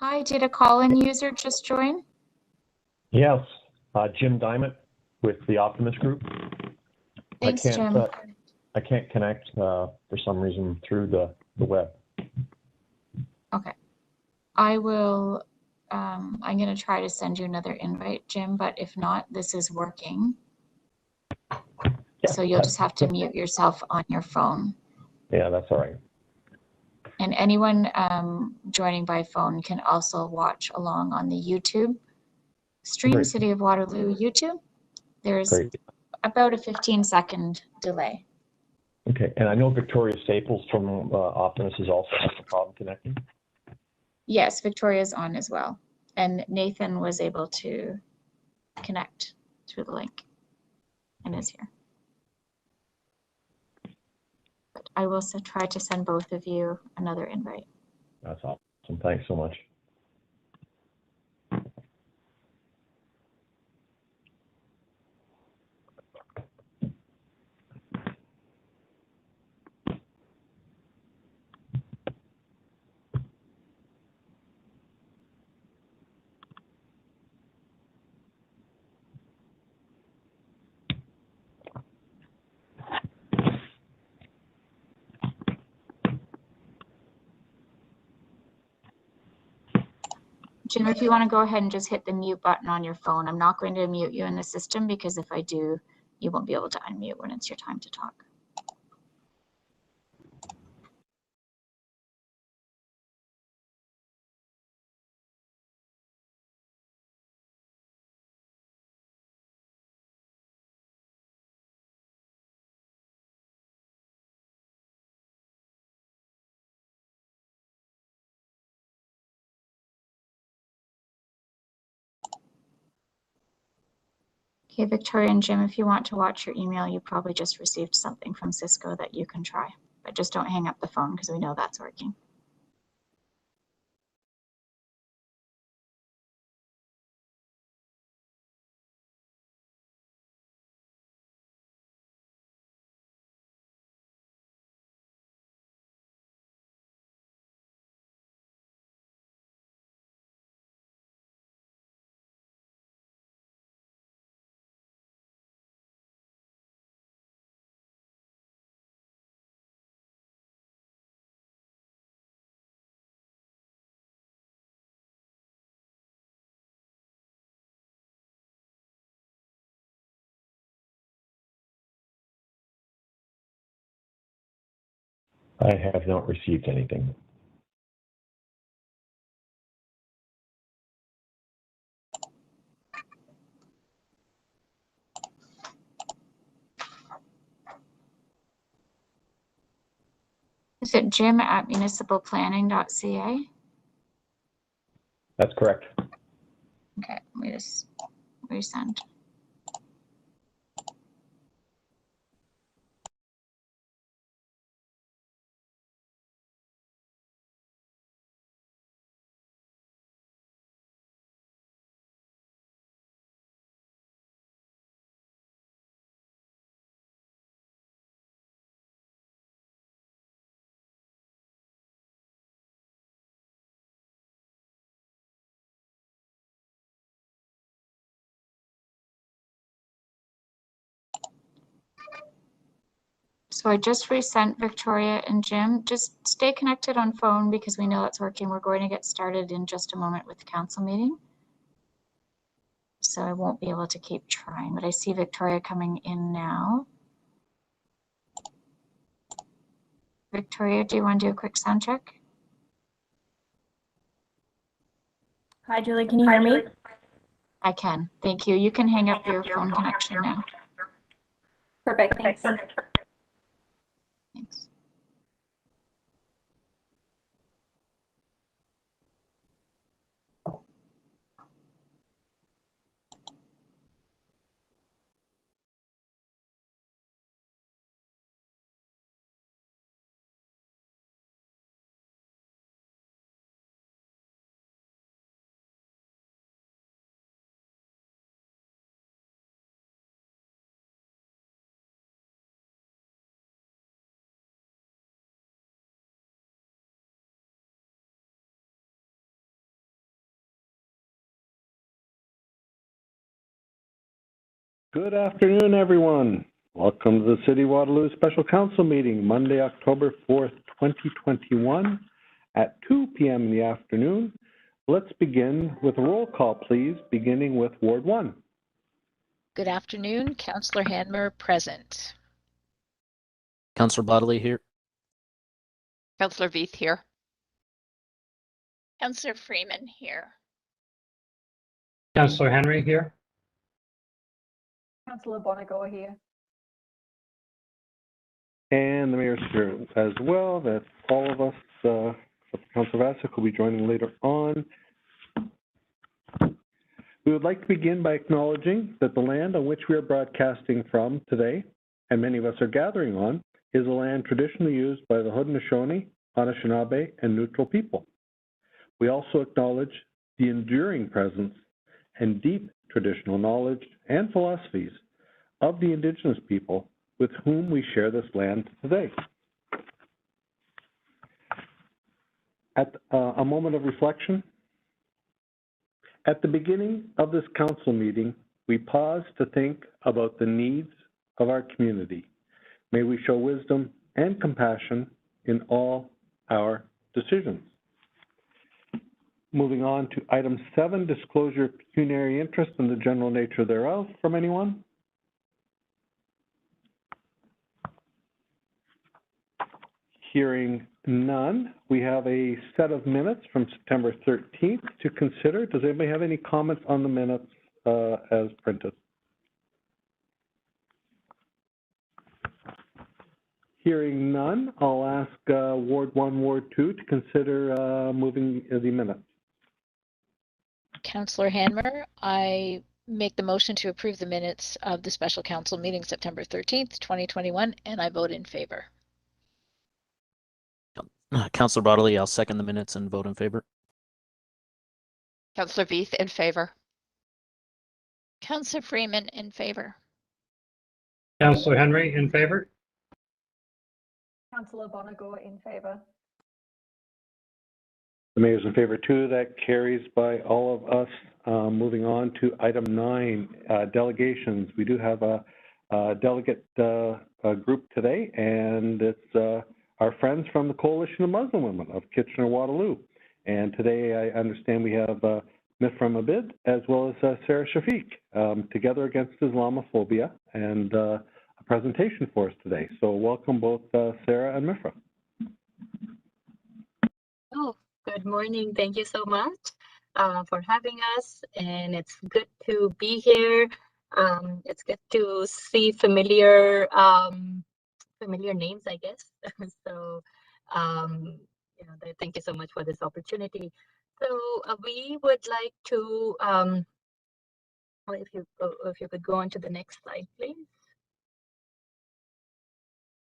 Hi, did a call-in user just join? Yes, Jim Diamond with the Optimist Group. Thanks, Jim. I can't connect for some reason through the web. Okay. I will, I'm going to try to send you another invite, Jim, but if not, this is working. Yeah, so you'll just have to mute yourself on your phone. Yeah, that's all right. And anyone joining by phone can also watch along on the YouTube stream, Great. City of Waterloo YouTube. There's Great. about a 15-second delay. Okay, and I know Victoria Staples from Optimist is also having a problem connecting. Yes, Victoria's on as well. And Nathan was able to connect through the link and is here. But I will try to send both of you another invite. That's awesome. Thanks so much. Jim, if you want to go ahead and just hit the mute button on your phone. I'm not going to mute you in the system because if I do, you won't be able to unmute when it's your time to talk. Okay, Victoria and Jim, if you want to watch your email, you probably just received something from Cisco that you can try, but just don't hang up the phone because we know that's working. I have not received anything. Is it jim@municipalplanning.ca? That's correct. Okay, let me just resend. So I just resent Victoria and Jim. Just stay connected on phone because we know it's working. We're going to get started in just a moment with the council meeting. So I won't be able to keep trying, but I see Victoria coming in now. Victoria, do you want to do a quick sound check? Hi, Julie, can you hear me? I can, thank you. You can hang up your phone connection now. Perfect, thanks. Thanks. Good afternoon, everyone. Welcome to the City of Waterloo Special Council meeting, Monday, October 4th, 2021 at 2 p.m. in the afternoon. Let's begin with a roll call, please, beginning with Ward 1. Good afternoon, Councillor Hanmer present. Councillor Bodley here. Councillor Veith here. Councillor Freeman here. Councillor Henry here. Councillor Bonigo here. And the mayor's here as well. That's all of us, except for Councillor Vasek, will be joining later on. We would like to begin by acknowledging that the land on which we are broadcasting from today, and many of us are gathering on, is a land traditionally used by the Haudenosaunee, Anishinaabe, and Neutral people. We also acknowledge the enduring presence and deep traditional knowledge and philosophies of the Indigenous people with whom we share this land today. At a moment of reflection, at the beginning of this council meeting, we pause to think about the needs of our community. May we show wisdom and compassion in all our decisions. Moving on to item 7, disclosure of pecuniary interest and the general nature thereof from anyone. Hearing none, we have a set of minutes from September 13th to consider. Does anybody have any comments on the minutes as printed? Hearing none, I'll ask Ward 1, Ward 2 to consider moving the minutes. Councillor Hanmer, I make the motion to approve the minutes of the special council meeting September 13th, 2021, and I vote in favor. Councillor Bodley, I'll second the minutes and vote in favor. Councillor Veith in favor. Councillor Freeman in favor. Councillor Henry in favor. Councillor Bonigo in favor. The mayor's in favor too. That carries by all of us. Moving on to item 9, delegations. We do have a delegate group today, and it's our friends from the Coalition of Muslim Women of Kitchener-Waterloo. And today I understand we have Mifram Abid as well as Sarah Shafiq together against Islamophobia, and a presentation for us today. So welcome both Sarah and Mifram. Oh, good morning. Thank you so much for having us, and it's good to be here. It's good to see familiar names, I guess. So, thank you so much for this opportunity. So we would like to, if you could go on to the next slide, please.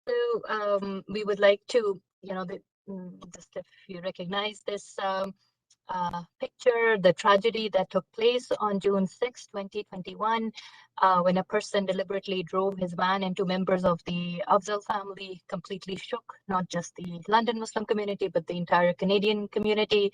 So we would like to, just if you recognize this picture, the tragedy that took place on June 6, 2021, when a person deliberately drove his van into members of the Afzal family, completely shook not just the London Muslim community, but the entire Canadian community.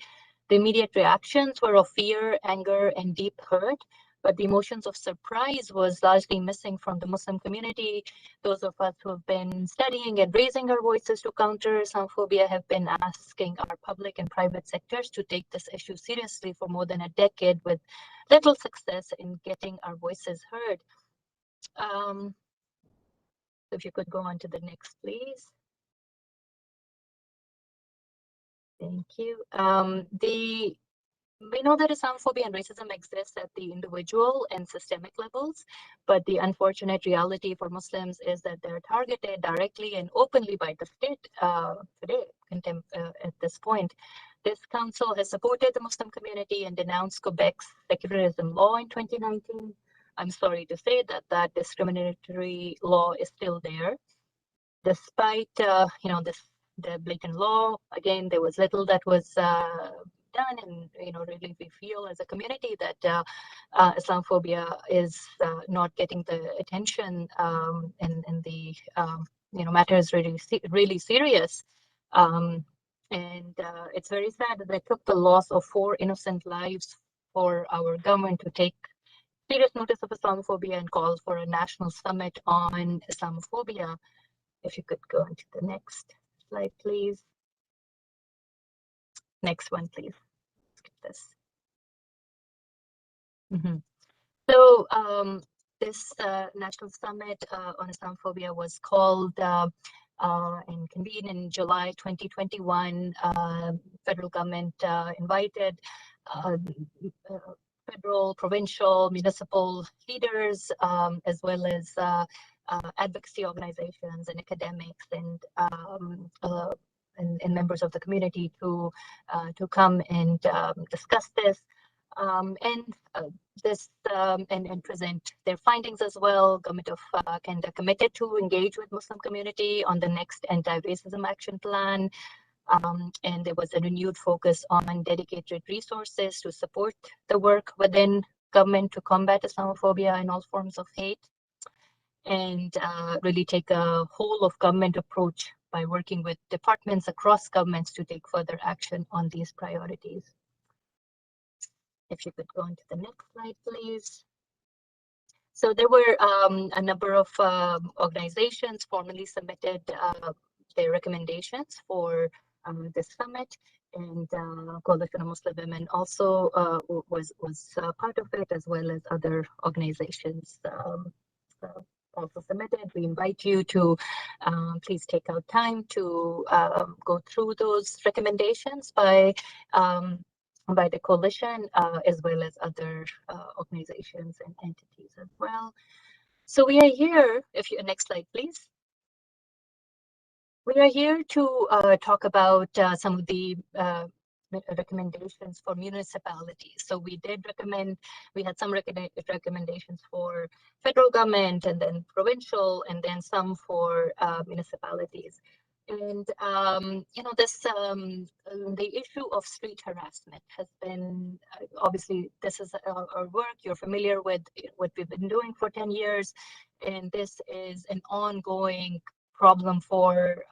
The immediate reactions were of fear, anger, and deep hurt, but the emotions of surprise was largely missing from the Muslim community. Those of us who have been studying and raising our voices to counter Islamophobia have been asking our public and private sectors to take this issue seriously for more than a decade, with little success in getting our voices heard. If you could go on to the next, please. Thank you. We know that Islamophobia and racism exist at the individual and systemic levels, but the unfortunate reality for Muslims is that they're targeted directly and openly by the state today, at this point. This council has supported the Muslim community and denounced Quebec's secularism law in 2019. I'm sorry to say that that discriminatory law is still there. Despite, the blatant law, again, there was little that was done, and really we feel as a community that Islamophobia is not getting the attention, and the matter is really serious, and it's very sad that it took the loss of 4 innocent lives for our government to take serious notice of Islamophobia and call for a national summit on Islamophobia. If you could go into the next slide, please. Next one, please. Skip this. So this national summit on Islamophobia was called and convened in July 2021. Federal government invited federal, provincial, municipal leaders, as well as advocacy organizations and academics and members of the community to come and discuss this and present their findings as well. Government of Canada committed to engage with Muslim community on the next anti-racism action plan. And there was a renewed focus on dedicated resources to support the work within government to combat Islamophobia and all forms of hate, and really take a whole of government approach by working with departments across governments to take further action on these priorities. If you could go into the next slide, please. So there were a number of organizations formally submitted their recommendations for this summit, and Coalition of Muslim Women also was part of it, as well as other organizations also submitted. We invite you to please take out time to go through those recommendations by the coalition, as well as other organizations and entities as well. So we are here, next slide, please. We are here to talk about some of the recommendations for municipalities. So we had some recommendations for federal government, and then provincial, and then some for municipalities. And the issue of street harassment has been obviously, this is our work. You're familiar with what we've been doing for 10 years, and this is an ongoing problem for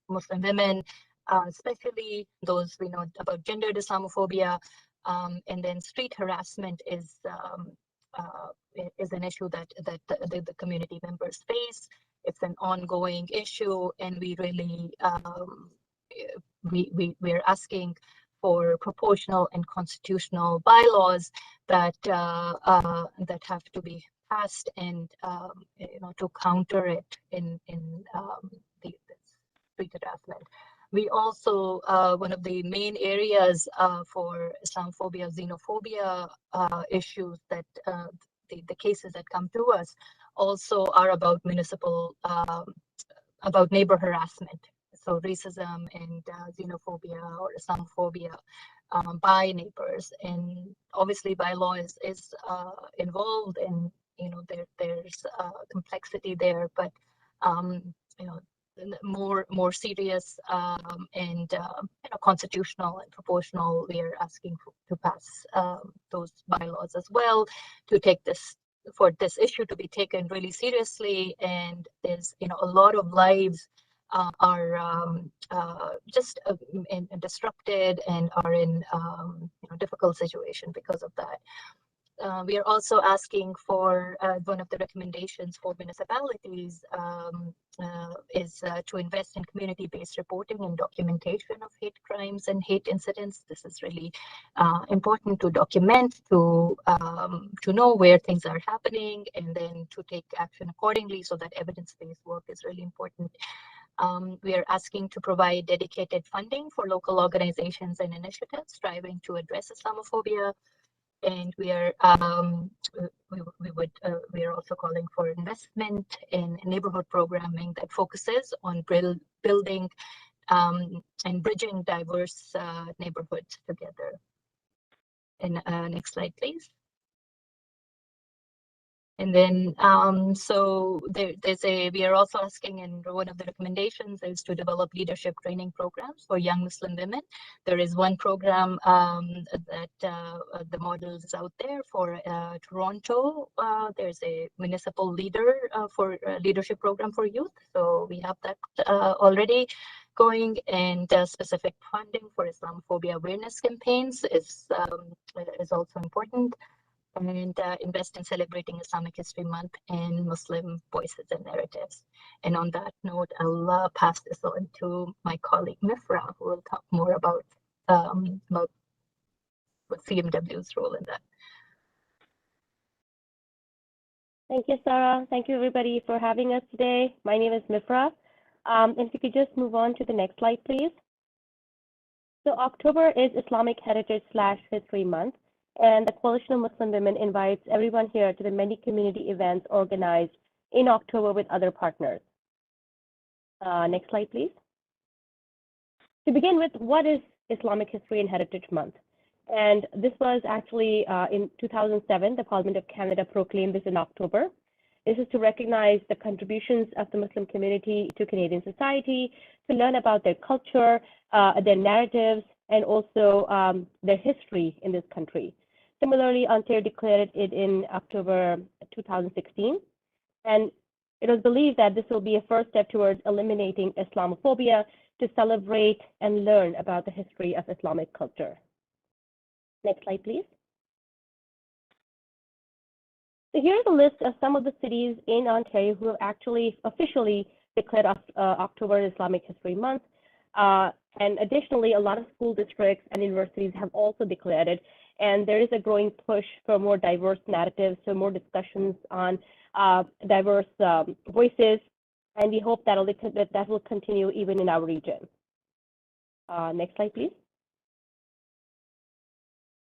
Muslim women, especially those we know about gendered Islamophobia, and then street harassment is an issue that the community members face. It's an ongoing issue, and we really we're asking for proportional and constitutional bylaws that have to be passed, and to counter it in the street harassment. We also one of the main areas for Islamophobia, xenophobia issues that the cases that come to us also are about about neighbor harassment. So racism and xenophobia or Islamophobia by neighbors, and obviously by law is involved, and there's complexity there, but more serious and constitutional and proportional. We are asking to pass those bylaws as well, to take this issue to be taken really seriously. And there's a lot of lives are just disrupted and are in difficult situation because of that. We are also asking for one of the recommendations for municipalities is to invest in community-based reporting and documentation of hate crimes and hate incidents. This is really important to document, to know where things are happening, and then to take action accordingly. So that evidence-based work is really important. We are asking to provide dedicated funding for local organizations and initiatives striving to address Islamophobia. And we are we are also calling for investment in neighborhood programming that focuses on building and bridging diverse neighborhoods together. And next slide, please. And then, so we are also asking, and one of the recommendations is to develop leadership training programs for young Muslim women. There is one program that the model is out there for Toronto. There's a municipal for leadership program for youth. So we have that already going, and specific funding for Islamophobia awareness campaigns is also important. and invest in celebrating Islamic History Month and Muslim voices and narratives. And on that note, I'll pass this on to my colleague Mifra, who will talk more about what CMW's role in that. Thank you, Sarah. Thank you, everybody, for having us today. My name is Mifra. And if you could just move on to the next slide, please. So October is Islamic Heritage/History Month, and the Coalition of Muslim Women invites everyone here to the many community events organized in October with other partners. Next slide, please. To begin with, what is Islamic History and Heritage Month? And this was actually in 2007, the Parliament of Canada proclaimed this in October. This is to recognize the contributions of the Muslim community to Canadian society, to learn about their culture, their narratives, and also their history in this country. Similarly, Ontario declared it in October 2016, and it was believed that this will be a first step towards eliminating Islamophobia, to celebrate and learn about the history of Islamic culture. Next slide, please. So here's a list of some of the cities in Ontario who have actually officially declared October Islamic History Month. And additionally, a lot of school districts and universities have also declared it. And there is a growing push for more diverse narratives, so more discussions on diverse voices. And we hope that will continue even in our region. Next slide, please.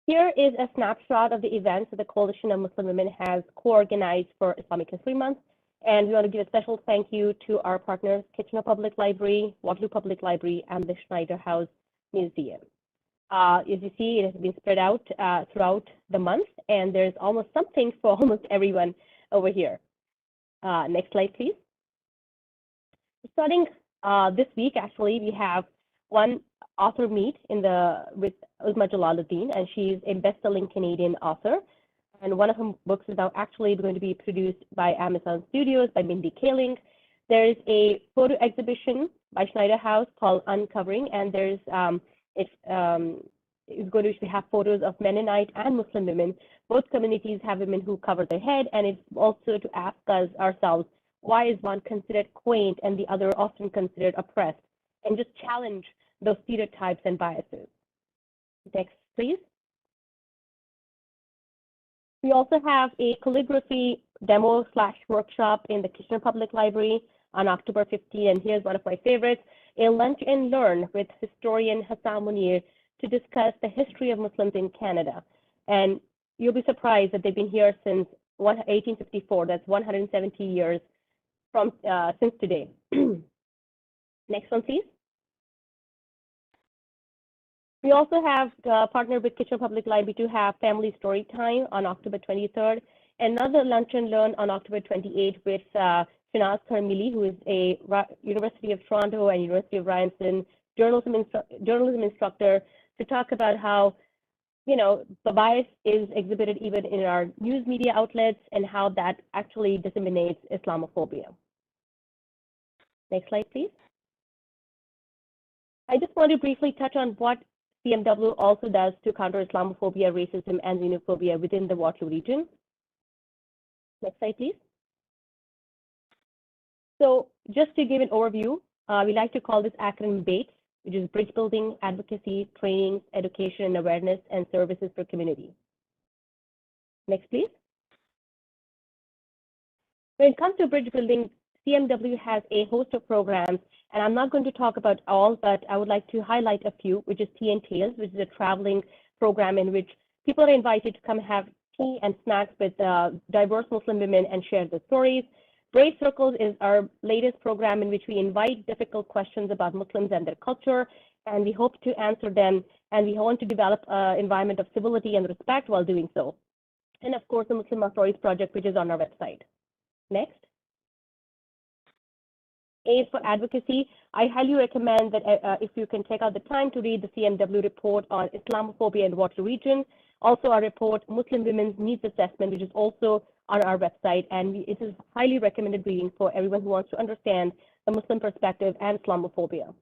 Here is a snapshot of the events that the Coalition of Muslim Women has co-organized for Islamic History Month. And we want to give a special thank you to our partners, Kitchener Public Library, Waterloo Public Library, and the Schneider House Museum. As you see, it has been spread out throughout the month, and there's almost something for almost everyone over here. Next slide, please. Starting this week, actually, we have one author meet with Ulma Jalaluddin, and she's a best-selling Canadian author. And one of her books is now actually going to be produced by Amazon Studios by Mindy Kaling. There's a photo exhibition by Schneider House called Uncovering, and there's it's going to have photos of Mennonite and Muslim women. Both communities have women who cover their head, and it's also to ask us ourselves, why is one considered quaint and the other often considered oppressed? And just challenge those stereotypes and biases. Next, please. We also have a calligraphy demo/workshop in the Kitchener Public Library on October 15, and here's one of my favorites, a lunch and learn with historian Hassan Munir to discuss the history of Muslims in Canada. And you'll be surprised that they've been here since 1854, that's 170 years from since today. Next one, please. We also have partnered with Kitchener Public Library to have Family Story Time on October 23rd, another lunch and learn on October 28th with Shanaz Karmili, who is a University of Toronto and University of Ryerson journalism instructor, to talk about how, you know, the bias is exhibited even in our news media outlets and how that actually disseminates Islamophobia. Next slide, please. I just want to briefly touch on what CMW also does to counter Islamophobia, racism, and xenophobia within the Waterloo region. Next slide, please. So just to give an overview, we like to call this acronym BATES, which is Bridge Building, Advocacy, Training, Education, and Awareness, and Services for Community. Next, please. When it comes to bridge building, CMW has a host of programs, and I'm not going to talk about all, but I would like to highlight a few, which is Tea and Tales, which is a traveling program in which people are invited to come have tea and snacks with diverse Muslim women and share their stories. Brave Circles is our latest program in which we invite difficult questions about Muslims and their culture, and we hope to answer them, and we want to develop an environment of civility and respect while doing so. And of course, the Muslim Stories Project, which is on our website. Next. A for advocacy, I highly recommend that if you can take out the time to read the CMW report on Islamophobia in the Waterloo region, also our report, Muslim Women's Needs Assessment, which is also on our website, and it is highly recommended reading for everyone who wants to understand the Muslim perspective and Islamophobia.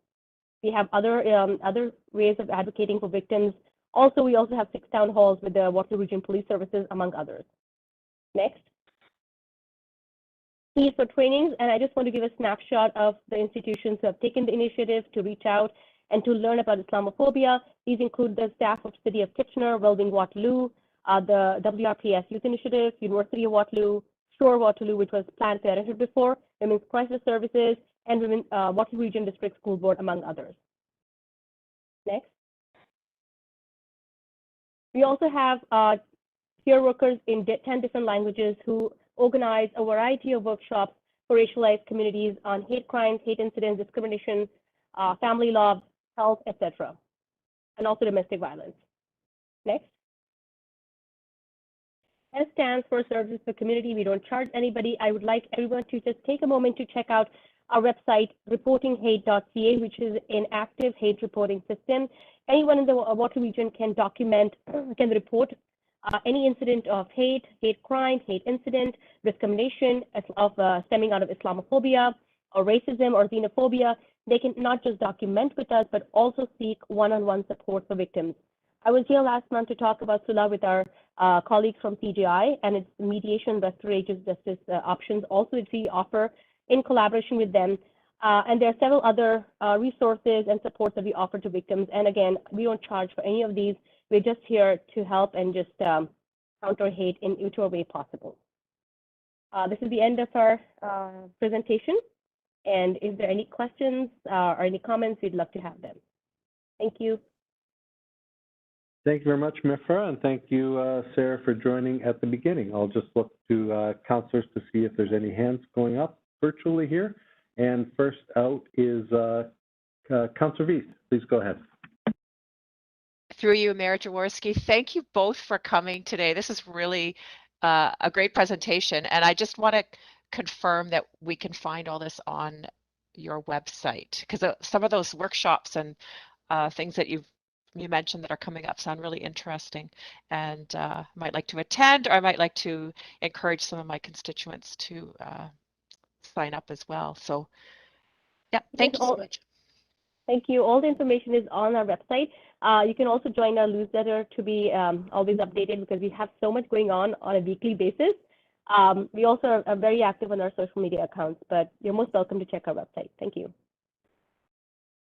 We have other ways of advocating for victims Also, we also have 6 town halls with the Waterloo Region Police Services, among others. Next. Fees for trainings, and I just want to give a snapshot of the institutions who have taken the initiative to reach out and to learn about Islamophobia. These include the staff of City of Kitchener, Wellbeing Waterloo, the WRPS Youth Initiative, University of Waterloo, Shore Waterloo, which was Planned Parenthood before, Women's Crisis Services, and Waterloo Region District School Board, among others. Next. We also have peer workers in 10 different languages who organize a variety of workshops for racialized communities on hate crimes, hate incidents, discrimination, family law, health, etc., and also domestic violence. Next. S stands for Services for Community. We don't charge anybody. I would like everyone to just take a moment to check out our website, reportinghate.ca, which is an active hate reporting system. Anyone in the Waterloo region can document, can report any incident of hate, hate crime, hate incident, discrimination of stemming out of Islamophobia or racism or xenophobia. They can not just document with us, but also seek one-on-one support for victims. I was here last month to talk about SULA with our colleagues from CJI and its mediation restorative justice options, also which we offer in collaboration with them. And there are several other resources and supports that we offer to victims. And again, we don't charge for any of these. We're just here to help and just counter hate in whichever way possible. This is the end of our presentation. And if there are any questions or any comments, we'd love to have them. Thank you. Thank you very much, Mifra, and thank you, Sarah, for joining at the beginning. I'll just look to counselors to see if there's any hands going up virtually here. And first out is Councillor Veith. Please go ahead. Through you, Mayor Jaworski, thank you both for coming today. This is really a great presentation, and I just want to confirm that we can find all this on your website, because some of those workshops and things that you mentioned that are coming up sound really interesting, and I might like to attend, or I might like to encourage some of my constituents to sign up as well. So yeah, thank you so much. Thank you. All the information is on our website. You can also join our newsletter to be always updated, because we have so much going on a weekly basis. We also are very active on our social media accounts, but you're most welcome to check our website. Thank you.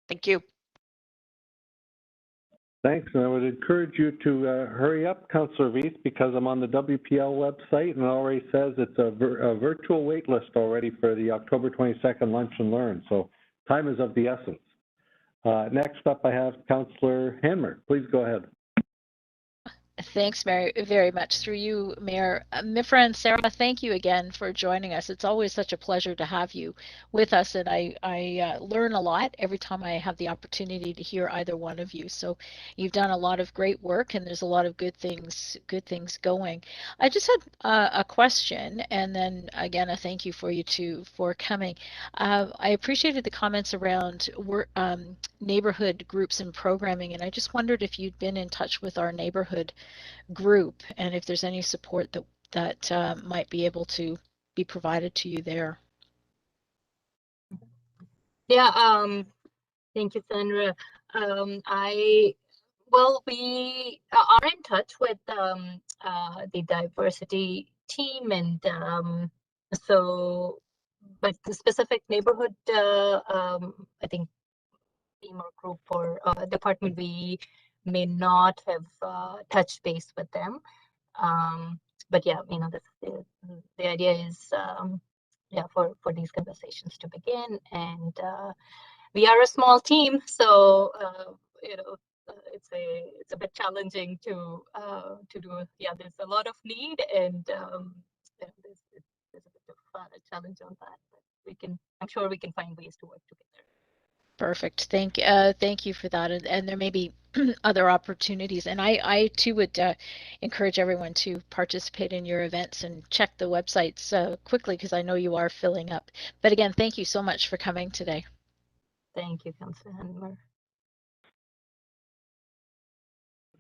Thank you. Thanks, and I would encourage you to hurry up, Councillor Veith, because I'm on the WPL website, and it already says it's a virtual wait list already for the October 22nd Lunch and Learn, so time is of the essence. Next up, I have Councillor Hanmer. Please go ahead. Thanks, Mary, very much. Through you, Mayor. Mifra and Sarah, thank you again for joining us. It's always such a pleasure to have you with us, and I learn a lot every time I have the opportunity to hear either one of you. So you've done a lot of great work, and there's a lot of good things going. I just had a question, and then again a thank you for you two for coming. I appreciated the comments around neighborhood groups and programming, and I just wondered if you'd been in touch with our neighborhood group and if there's any support that might be able to be provided to you there. Yeah, thank you, Sandra. We are in touch with the diversity team, and but the specific neighborhood, I think, team or group or department, we may not have touched base with them. But yeah, the idea is for these conversations to begin, and we are a small team, so it's a bit challenging to do. Yeah, there's a lot of need, and there's a bit of a challenge on that. But I'm sure we can find ways to work together. Perfect. Thank you for that. And there may be other opportunities. And I too would encourage everyone to participate in your events and check the websites quickly, because I know you are filling up. But again, thank you so much for coming today. Thank you, Councillor Hanmer.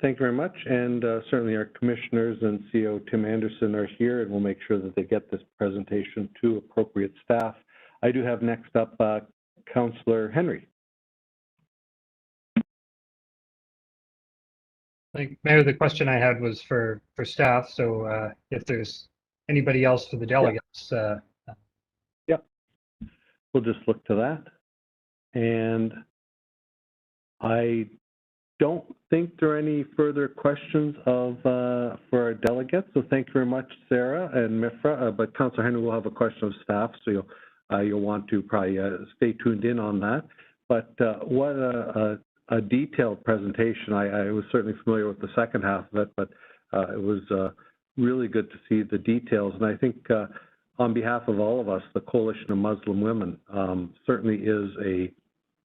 Thank you very much, and certainly our commissioners and CEO Tim Anderson are here, and we'll make sure that they get this presentation to appropriate staff. I do have next up Councillor Henry. I think, Mayor, the question I had was for staff. So if there's anybody else for the delegates. Yep. We'll just look to that. And I don't think there are any further questions for our delegates. So thank you very much, Sarah and Mifra. But Councillor Henry will have a question of staff, so you'll want to probably stay tuned in on that. But what a detailed presentation. I was certainly familiar with the second half of it, but it was really good to see the details. And I think on behalf of all of us, the Coalition of Muslim Women certainly is a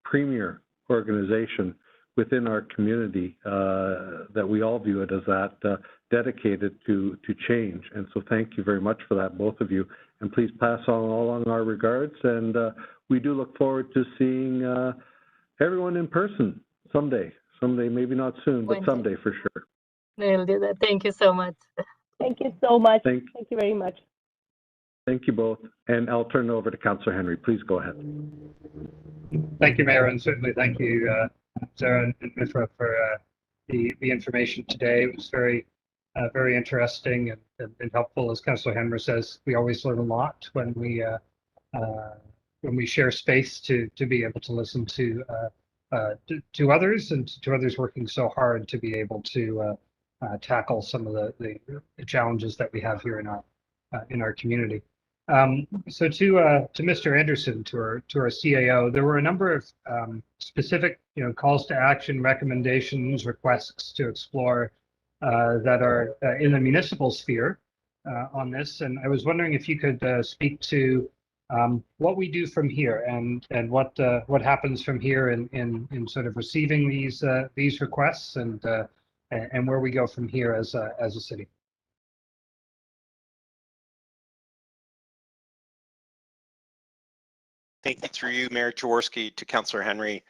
premier organization within our community that we all view it as that dedicated to change. And so thank you very much for that, both of you. And please pass on along our regards. And we do look forward to seeing everyone in person someday. Someday, maybe not soon, but someday for sure. We'll do that. Thank you so much. Thank you so much. Thank you very much. Thank you both. And I'll turn it over to Councillor Henry. Please go ahead. Thank you, Mayor, and certainly thank you, Sarah and Mifra, for the information today. It was very interesting and helpful. As Councillor Henry says, we always learn a lot when we share space to be able to listen to others and to others working so hard to be able to tackle some of the challenges that we have here in our community. So to Mr. Anderson, to our CAO, there were a number of specific calls to action, recommendations, requests to explore that are in the municipal sphere on this. And I was wondering if you could speak to what we do from here and what happens from here in sort of receiving these requests and where we go from here as a city. Thank you through you, Mayor Jaworski, to Councillor Henry.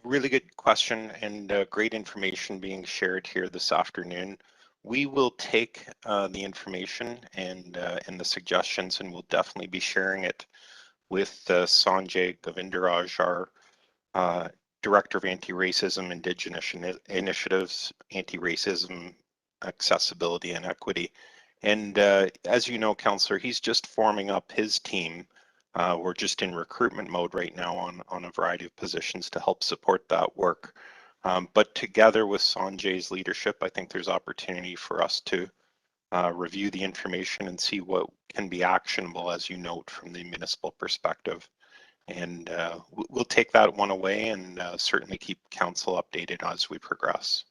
Really good question and great information being shared here this afternoon. We will take the information and the suggestions, and we'll definitely be sharing it with Sanjay Govindaraj, our Director of Anti-Racism, Indigenous Initiatives, Anti-Racism, Accessibility and Equity. And as you know, Councillor, he's just forming up his team. We're just in recruitment mode right now on a variety of positions to help support that work. But together with Sanjay's leadership, I think there's opportunity for us to review the information and see what can be actionable, as you note, from the municipal perspective. And we'll take that one away and certainly keep council updated as we progress.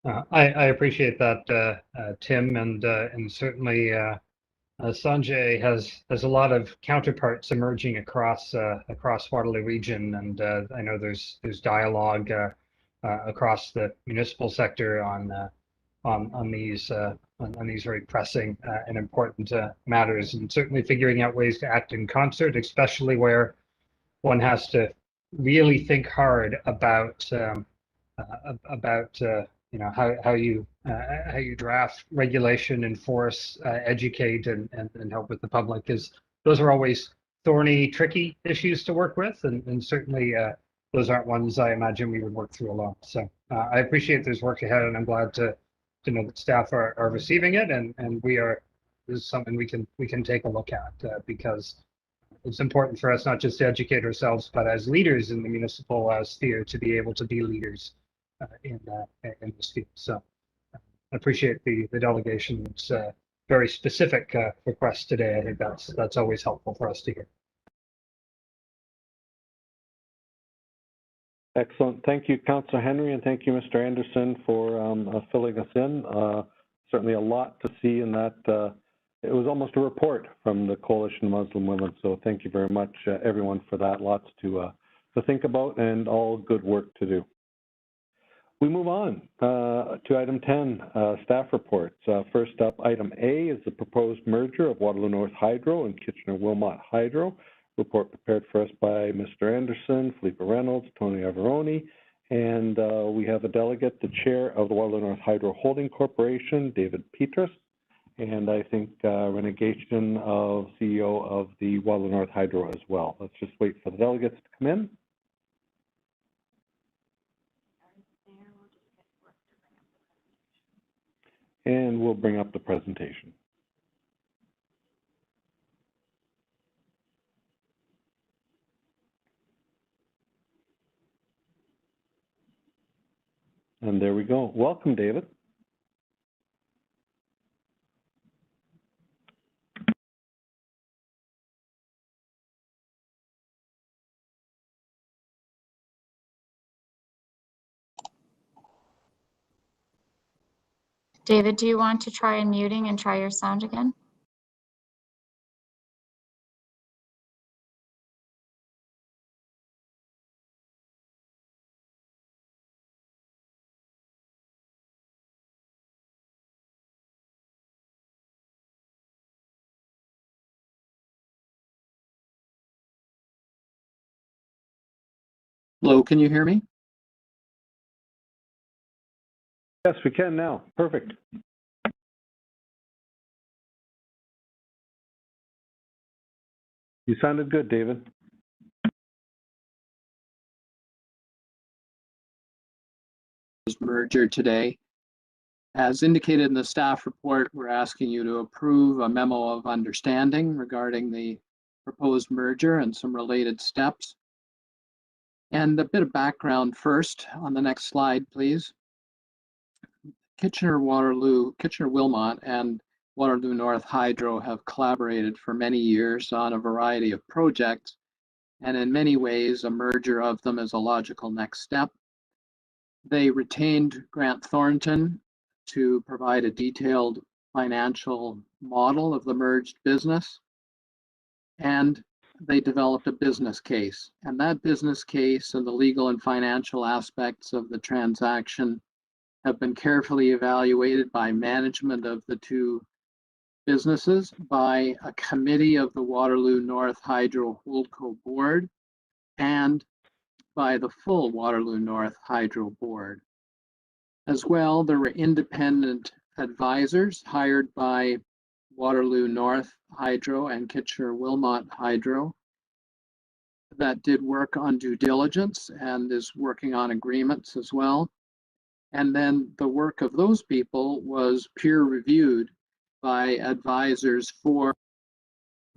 I appreciate that, Tim, and certainly Sanjay has a lot of counterparts emerging across Waterloo region, and I know there's dialogue across the municipal sector on these very pressing and important matters, and certainly figuring out ways to act in concert, especially where one has to really think hard about how you draft regulation, enforce, educate, and help with the public, because those are always thorny, tricky issues to work with, and certainly those aren't ones I imagine we would work through alone. So I appreciate there's work ahead, and I'm glad to know that staff are receiving it, and this is something we can take a look at because it's important for us not just to educate ourselves, but as leaders in the municipal sphere to be able to be leaders in this field. So I appreciate the delegation's very specific request today. I think that's always helpful for us to hear. Excellent. Thank you, Councillor Henry, and thank you, Mr. Anderson, for filling us in. Certainly a lot to see in that. It was almost a report from the Coalition of Muslim Women, so thank you very much, everyone, for that. Lots to think about and all good work to do. We move on to item 10, staff reports. First up, item A is the proposed merger of Waterloo North Hydro and Kitchener-Wilmot Hydro. Report prepared for us by Mr. Anderson, Philippa Reynolds, Tony Averoni, and we have a delegate, the chair of the Waterloo North Hydro Holding Corporation, David Petrus, and I think Renegation of CEO of the Waterloo North Hydro as well. Let's just wait for the delegates to come in. And we'll bring up the presentation. And there we go. Welcome, David. David, do you want to try unmuting and try your sound again? Hello, can you hear me? Yes, we can now. Perfect. You sounded good, David. Merger today. As indicated in the staff report, we're asking you to approve a memo of understanding regarding the proposed merger and some related steps. And a bit of background first on the next slide, please. Wilmot and Waterloo North Hydro have collaborated for many years on a variety of projects, and in many ways, a merger of them is a logical next step. They retained Grant Thornton to provide a detailed financial model of the merged business, and they developed a business case. And that business case and the legal and financial aspects of the transaction have been carefully evaluated by management of the two businesses, by a committee of the Waterloo North Hydro Holdco board, and by the full Waterloo North Hydro board. As well, there were independent advisors hired by Waterloo North Hydro and Kitchener-Wilmot Hydro that did work on due diligence and is working on agreements as well. And then the work of those people was peer reviewed by advisors for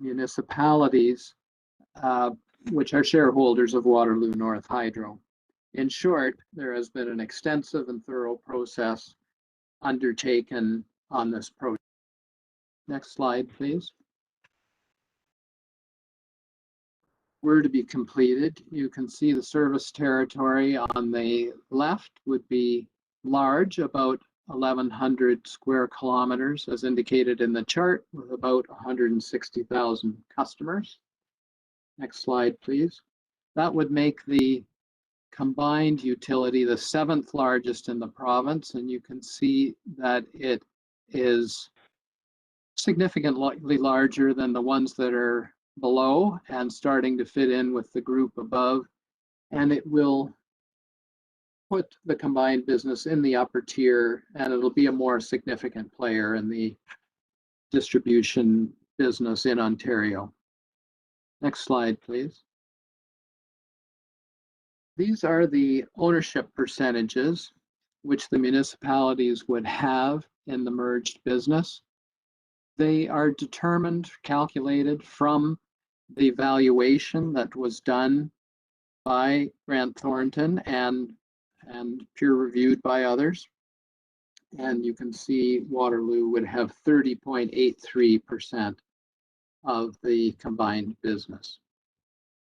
municipalities, which are shareholders of Waterloo North Hydro. In short, there has been an extensive and thorough process undertaken on this project. Next slide, please. Were to be completed, you can see the service territory on the left would be large, about 1,100 square kilometers, as indicated in the chart, with about 160,000 customers. Next slide, please. That would make the combined utility the 7th largest in the province, and you can see that it is significantly larger than the ones that are below and starting to fit in with the group above, and it will put the combined business in the upper tier, and it'll be a more significant player in the distribution business in Ontario. Next slide, please. These are the ownership percentages which the municipalities would have in the merged business. They are determined, calculated from the valuation that was done by Grant Thornton and peer reviewed by others. And you can see Waterloo would have 30.83% of the combined business.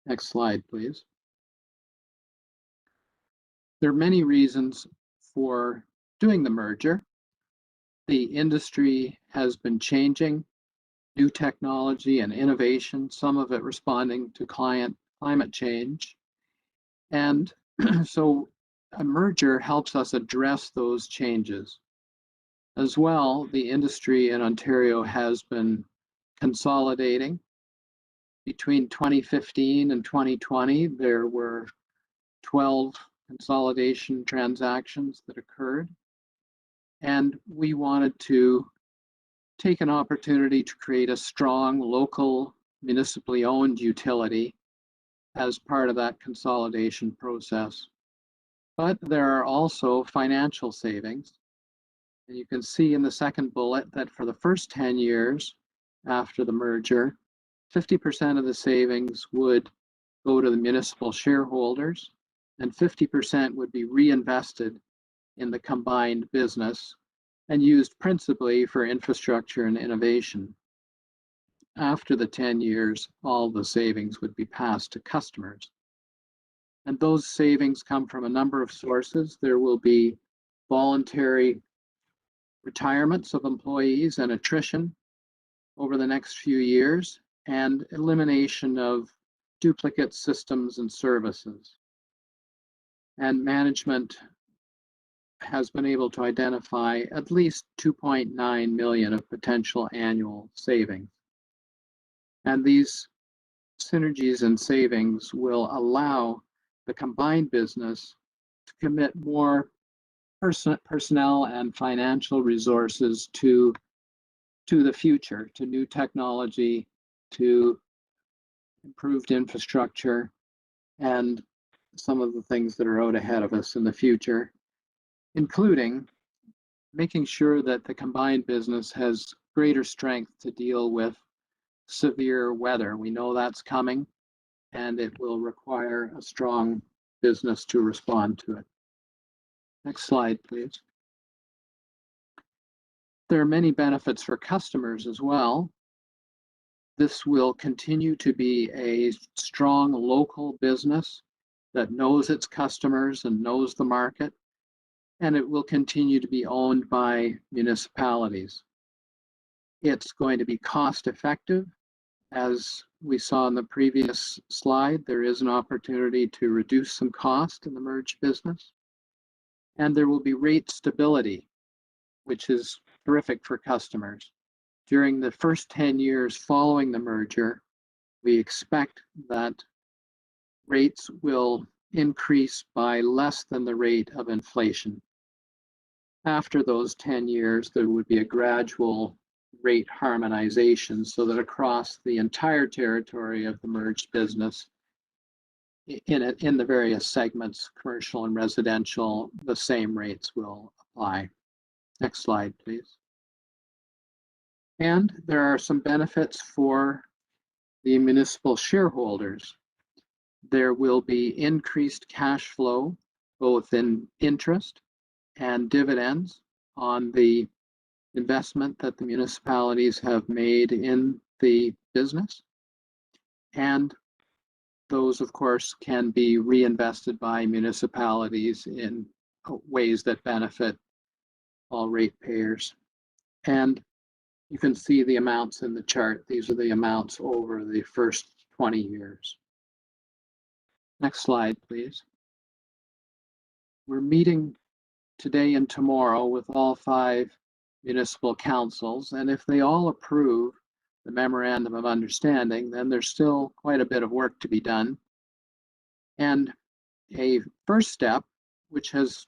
Next slide, please. There are many reasons for doing the merger. The industry has been changing, new technology and innovation, some of it responding to climate change. And so a merger helps us address those changes. As well, the industry in Ontario has been consolidating. Between 2015 and 2020, there were 12 consolidation transactions that occurred. And we wanted to take an opportunity to create a strong local municipally owned utility as part of that consolidation process. But there are also financial savings. And you can see in the second bullet that for the first 10 years after the merger, 50% of the savings would go to the municipal shareholders, and 50% would be reinvested in the combined business and used principally for infrastructure and innovation. After the 10 years, all the savings would be passed to customers. And those savings come from a number of sources. There will be voluntary retirements of employees and attrition over the next few years, and elimination of duplicate systems and services. And management has been able to identify at least 2.9 million of potential annual savings. And these synergies and savings will allow the combined business to commit more personnel and financial resources to the future, to new technology, to improved infrastructure, and some of the things that are out ahead of us in the future, including making sure that the combined business has greater strength to deal with severe weather. We know that's coming, and it will require a strong business to respond to it. Next slide, please. There are many benefits for customers as well. This will continue to be a strong local business that knows its customers and knows the market, and it will continue to be owned by municipalities. It's going to be cost effective. As we saw in the previous slide, there is an opportunity to reduce some cost in the merged business. And there will be rate stability, which is terrific for customers. During the first 10 years following the merger, we expect that rates will increase by less than the rate of inflation. After those 10 years, there would be a gradual rate harmonization so that across the entire territory of the merged business, in the various segments, commercial and residential, the same rates will apply. Next slide, please. And there are some benefits for the municipal shareholders. There will be increased cash flow, both in interest and dividends on the investment that the municipalities have made in the business. And those, of course, can be reinvested by municipalities in ways that benefit all ratepayers. And you can see the amounts in the chart. These are the amounts over the first 20 years. Next slide, please. We're meeting today and tomorrow with all 5 municipal councils, and if they all approve the memorandum of understanding, then there's still quite a bit of work to be done. And a first step, which has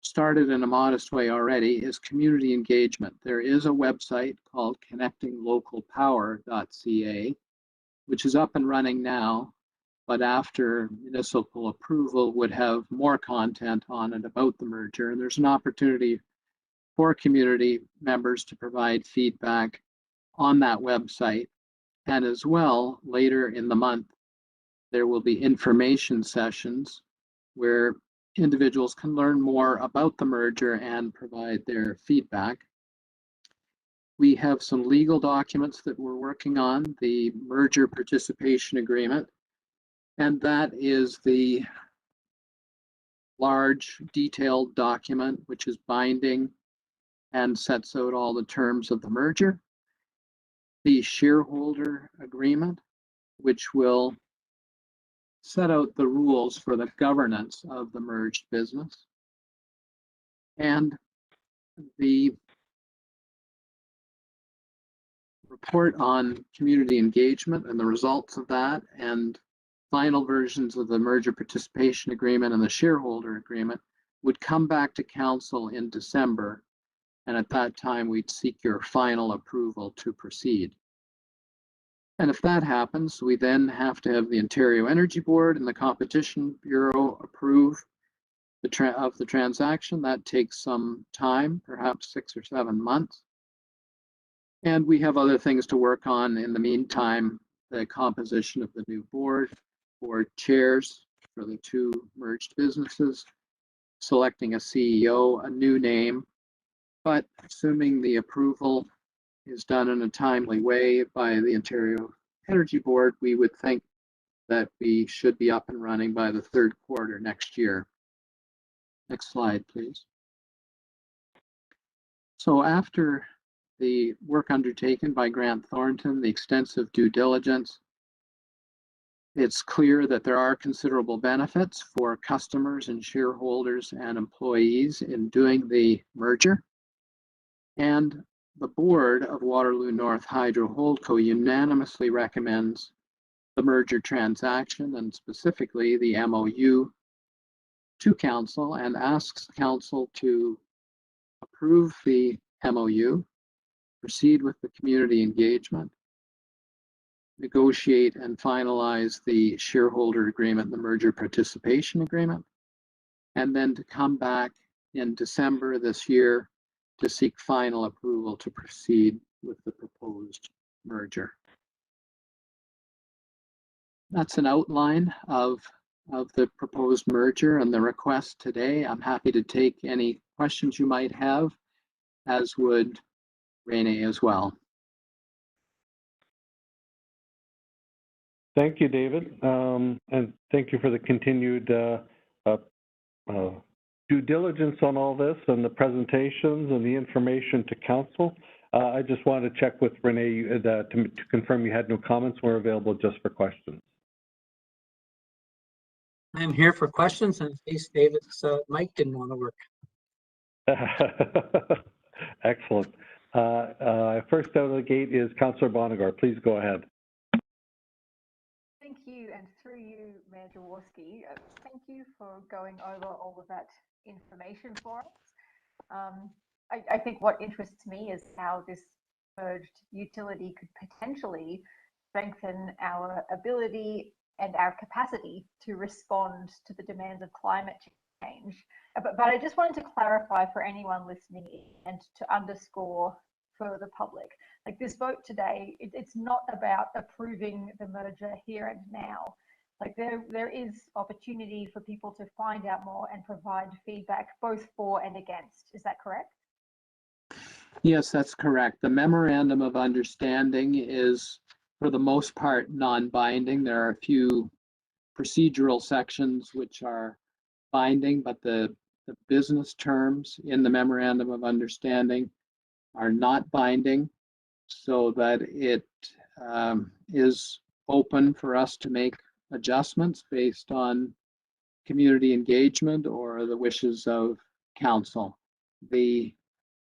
started in a modest way already, is community engagement. There is a website called connectinglocalpower.ca, which is up and running now, but after municipal approval would have more content on it about the merger. And there's an opportunity for community members to provide feedback on that website. And as well, later in the month, there will be information sessions where individuals can learn more about the merger and provide their feedback. We have some legal documents that we're working on, the merger participation agreement, and that is the large detailed document which is binding and sets out all the terms of the merger. The shareholder agreement, which will set out the rules for the governance of the merged business, and the report on community engagement and the results of that, and final versions of the merger participation agreement and the shareholder agreement would come back to council in December, and at that time we'd seek your final approval to proceed. And if that happens, we then have to have the Ontario Energy Board and the Competition Bureau approve of the transaction. That takes some time, perhaps 6 or 7 months. And we have other things to work on in the meantime, the composition of the new board chairs for the two merged businesses, selecting a CEO, a new name, but assuming the approval is done in a timely way by the Ontario Energy Board, we would think that we should be up and running by the third quarter next year. Next slide, please. So after the work undertaken by Grant Thornton, the extensive due diligence, it's clear that there are considerable benefits for customers and shareholders and employees in doing the merger. And the board of Waterloo North Hydro Holdco unanimously recommends the merger transaction, and specifically the MOU, to council, and asks council to approve the MOU, proceed with the community engagement, negotiate and finalize the shareholder agreement, the merger participation agreement, and then to come back in December this year to seek final approval to proceed with the proposed merger. That's an outline of the proposed merger and the request today. I'm happy to take any questions you might have, as would Renee as well. Thank you, David, and thank you for the continued due diligence on all this and the presentations and the information to council. I just wanted to check with Renee to confirm you had no comments. We're available just for questions. I'm here for questions, and in case David's mic didn't want to work. Excellent. First out of the gate is Councillor Bonnegar. Please go ahead. Thank you, and through you, Mayor Jaworski, thank you for going over all of that information for us. I think what interests me is how this merged utility could potentially strengthen our ability and our capacity to respond to the demands of climate change. But I just wanted to clarify for anyone listening and to underscore for the public, like this vote today, it's not about approving the merger here and now. Like there is opportunity for people to find out more and provide feedback both for and against. Is that correct? Yes, that's correct. The memorandum of understanding is, for the most part, non-binding. There are a few procedural sections which are binding, but the business terms in the memorandum of understanding are not binding, so that it is open for us to make adjustments based on community engagement or the wishes of council. The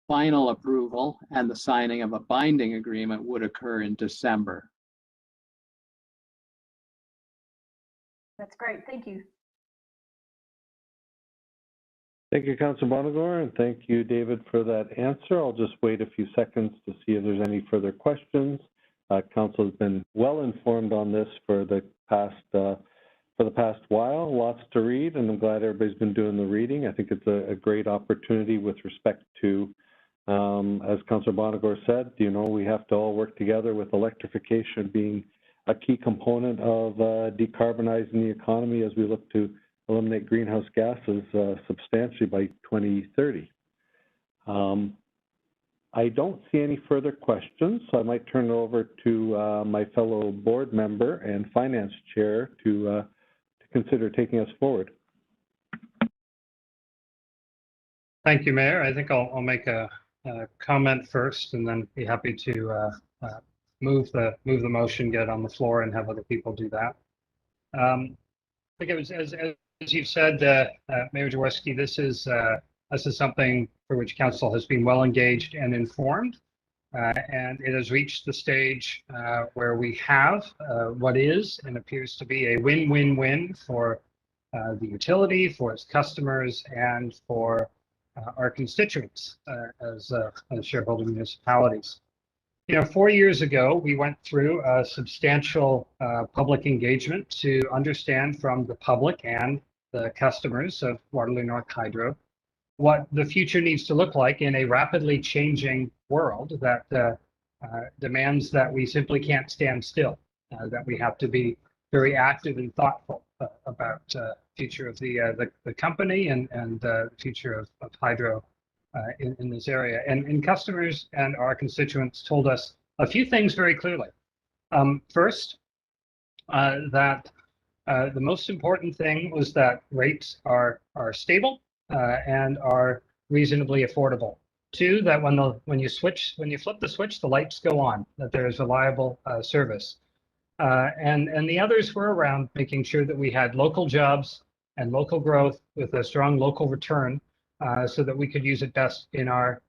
final approval and the signing of a binding agreement would occur in December. That's great. Thank you. Thank you, Councillor Bonnegar, and thank you, David, for that answer. I'll just wait a few seconds to see if there's any further questions. Council has been well informed on this for the past while. Lots to read, and I'm glad everybody's been doing the reading. I think it's a great opportunity with respect to, as Councillor Bonnegar said, we have to all work together with electrification being a key component of decarbonizing the economy as we look to eliminate greenhouse gases substantially by 2030. I don't see any further questions, so I might turn it over to my fellow board member and finance chair to consider taking us forward. Thank you, Mayor. I think I'll make a comment first, and then be happy to move the motion, get it on the floor, and have other people do that. I think it was as you've said, Mayor Jaworski, this is something for which council has been well engaged and informed, and it has reached the stage where we have what is and appears to be a win-win-win for the utility, for its customers, and for our constituents as shareholder municipalities. 4 years ago, we went through a substantial public engagement to understand from the public and the customers of Waterloo North Hydro what the future needs to look like in a rapidly changing world that demands that we simply can't stand still, that we have to be very active and thoughtful about future of the company and the future of hydro in this area. And customers and our constituents told us a few things very clearly. First, that the most important thing was that rates are stable and are reasonably affordable. Two, that when you flip the switch, the lights go on, that there is reliable service. And the others were around making sure that we had local jobs and local growth with a strong local return so that we could use it best in our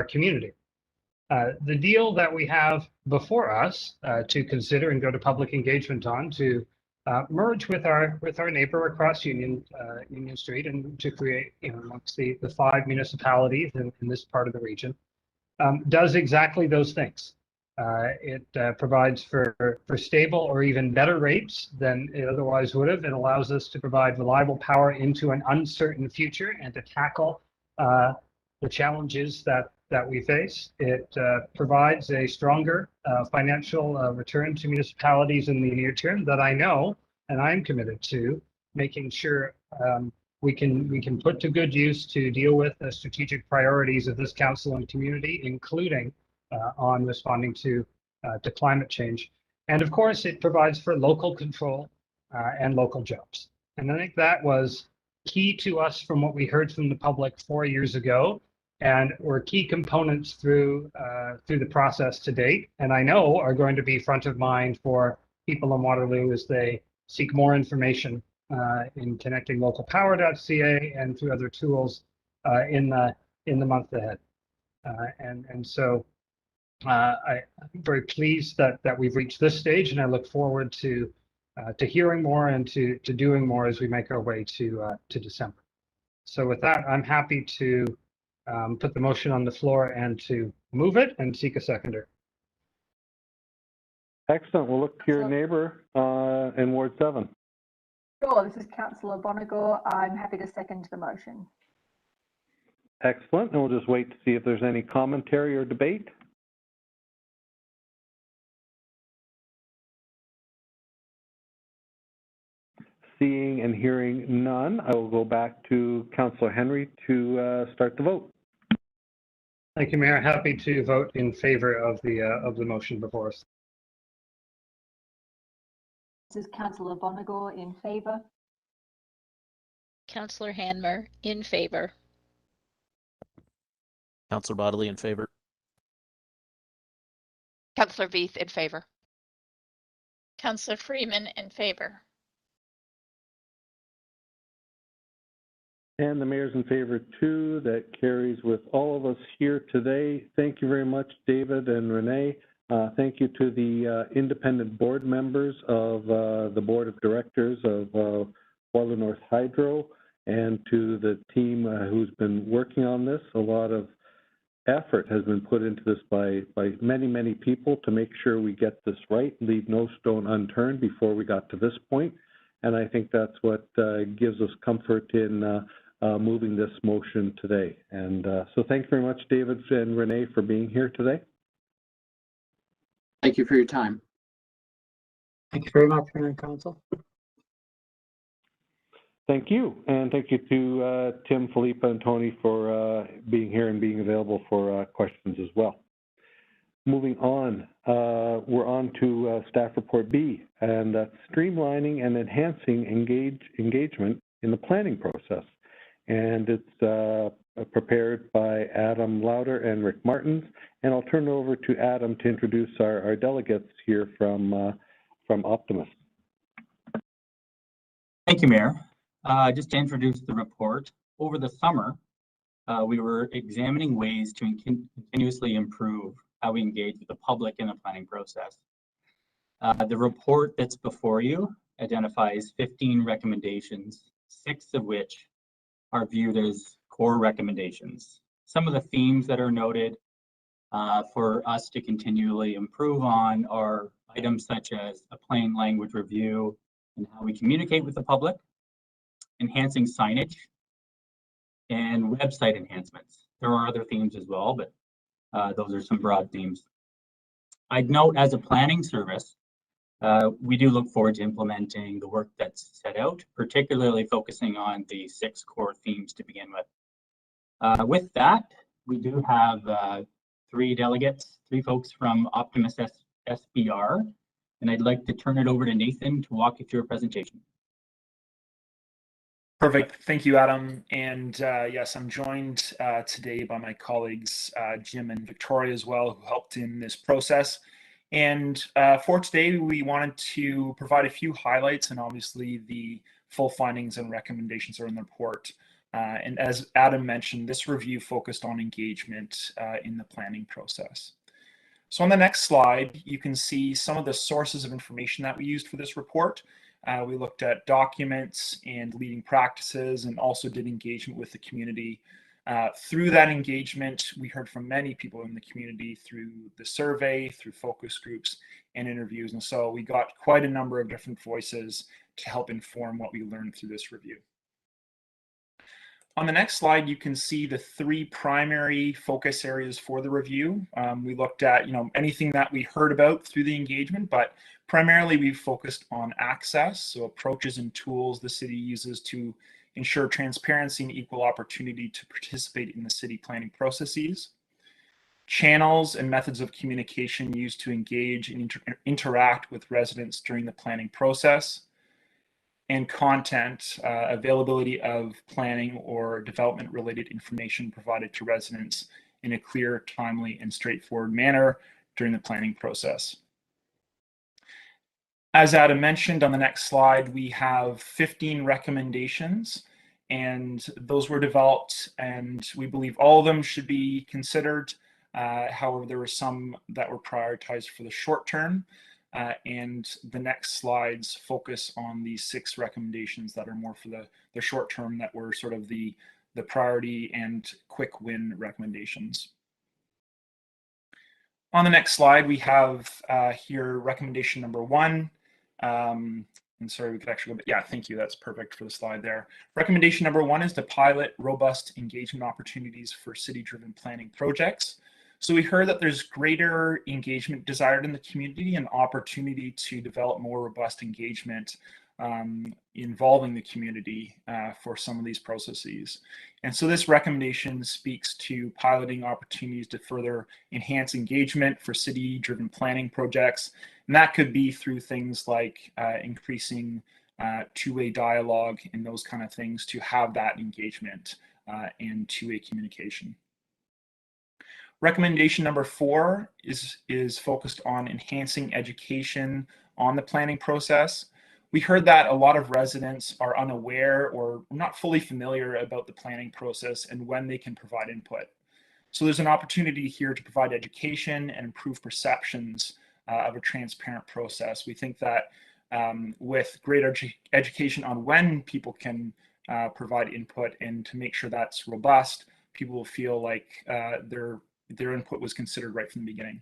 community. The deal that we have before us to consider and go to public engagement on to merge with our neighbor across Union Street and to create, amongst the 5 municipalities in this part of the region, does exactly those things. It provides for stable or even better rates than it otherwise would have. It allows us to provide reliable power into an uncertain future and to tackle the challenges that we face. It provides a stronger financial return to municipalities in the near term that I know and I'm committed to making sure we can put to good use to deal with the strategic priorities of this council and community, including on responding to climate change. And of course, it provides for local control and local jobs. And I think that was key to us from what we heard from the public 4 years ago, and were key components through the process to date, and I know are going to be front of mind for people in Waterloo as they seek more information in connecting localpower.ca and through other tools in the month ahead. And so I'm very pleased that we've reached this stage, and I look forward to hearing more and to doing more as we make our way to December. So with that, I'm happy to put the motion on the floor and to move it and seek a seconder. Excellent. We'll look to your neighbor in Ward 7. Sure, this is Councillor Bonigo. I'm happy to second the motion. Excellent. And we'll just wait to see if there's any commentary or debate. Seeing and hearing none, I will go back to Councillor Henry to start the vote. Thank you, Mayor. Happy to vote in favor of the motion before us. This is Councillor Bonigo in favor. Councillor Hanmer in favor. Councillor Bodley in favor. Councillor Veith in favor. Councillor Freeman in favor. And the mayor's in favor too. That carries with all of us here today. Thank you very much, David and Renee. Thank you to the independent board members of the board of directors of Waterloo North Hydro, and to the team who's been working on this. A lot of effort has been put into this by many, many people to make sure we get this right, leave no stone unturned before we got to this point. And I think that's what gives us comfort in moving this motion today. And so thank you very much, David and Renee, for being here today. Thank you for your time. Thank you very much, Mayor and Council. Thank you. And thank you to Tim, Philippa, and Tony for being here and being available for questions as well. Moving on, we're on to staff report B, and that's streamlining and enhancing engagement in the planning process. And it's prepared by Adam Lauder and Rick Martins. And I'll turn it over to Adam to introduce our delegates here from Optimus. Thank you, Mayor. Just to introduce the report, over the summer, we were examining ways to continuously improve how we engage with the public in the planning process. The report that's before you identifies 15 recommendations, 6 of which are viewed as core recommendations. Some of the themes that are noted for us to continually improve on are items such as a plain language review and how we communicate with the public, enhancing signage, and website enhancements. There are other themes as well, but those are some broad themes. I'd note, as a planning service, we do look forward to implementing the work that's set out, particularly focusing on the 6 core themes to begin with. With that, we do have 3 delegates, 3 folks from Optimus SBR, and I'd like to turn it over to Nathan to walk you through a presentation. Perfect. Thank you, Adam. And yes, I'm joined today by my colleagues, Jim and Victoria as well, who helped in this process. And for today, we wanted to provide a few highlights, and obviously the full findings and recommendations are in the report. And as Adam mentioned, this review focused on engagement in the planning process. So on the next slide, you can see some of the sources of information that we used for this report. We looked at documents and leading practices, and also did engagement with the community. Through that engagement, we heard from many people in the community through the survey, through focus groups and interviews. And so we got quite a number of different voices to help inform what we learned through this review. On the next slide, you can see the 3 primary focus areas for the review. We looked at, anything that we heard about through the engagement, but primarily we focused on access, so approaches and tools the city uses to ensure transparency and equal opportunity to participate in the city planning processes, channels and methods of communication used to engage and interact with residents during the planning process, and content, availability of planning or development related information provided to residents in a clear, timely, and straightforward manner during the planning process. As Adam mentioned, on the next slide, we have 15 recommendations, and those were developed, and we believe all of them should be considered. However, there were some that were prioritized for the short term. And the next slides focus on these 6 recommendations that are more for the short term, that were sort of the priority and quick win recommendations. On the next slide, we have here recommendation number 1. And sorry, we could actually go, but yeah, thank you. That's perfect for the slide there. Recommendation number 1 is to pilot robust engagement opportunities for city-driven planning projects. So we heard that there's greater engagement desired in the community and opportunity to develop more robust engagement involving the community for some of these processes. And so this recommendation speaks to piloting opportunities to further enhance engagement for city-driven planning projects. And that could be through things like increasing two-way dialogue and those kind of things to have that engagement and two-way communication. Recommendation number 4 is focused on enhancing education on the planning process. We heard that a lot of residents are unaware or not fully familiar about the planning process and when they can provide input. So there's an opportunity here to provide education and improve perceptions of a transparent process. We think that with greater education on when people can provide input and to make sure that's robust, people will feel like their input was considered right from the beginning.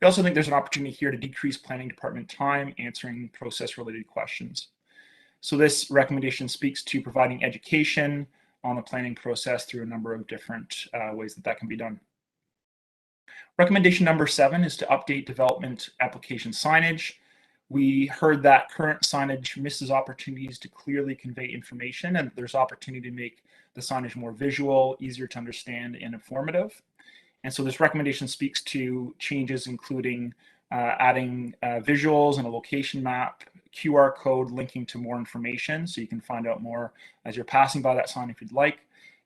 We also think there's an opportunity here to decrease planning department time answering process-related questions. So this recommendation speaks to providing education on the planning process through a number of different ways that can be done. Recommendation number 7 is to update development application signage. We heard that current signage misses opportunities to clearly convey information, and there's opportunity to make the signage more visual, easier to understand, and informative. And so this recommendation speaks to changes including adding visuals and a location map, QR code linking to more information so you can find out more as you're passing by that sign if you'd like,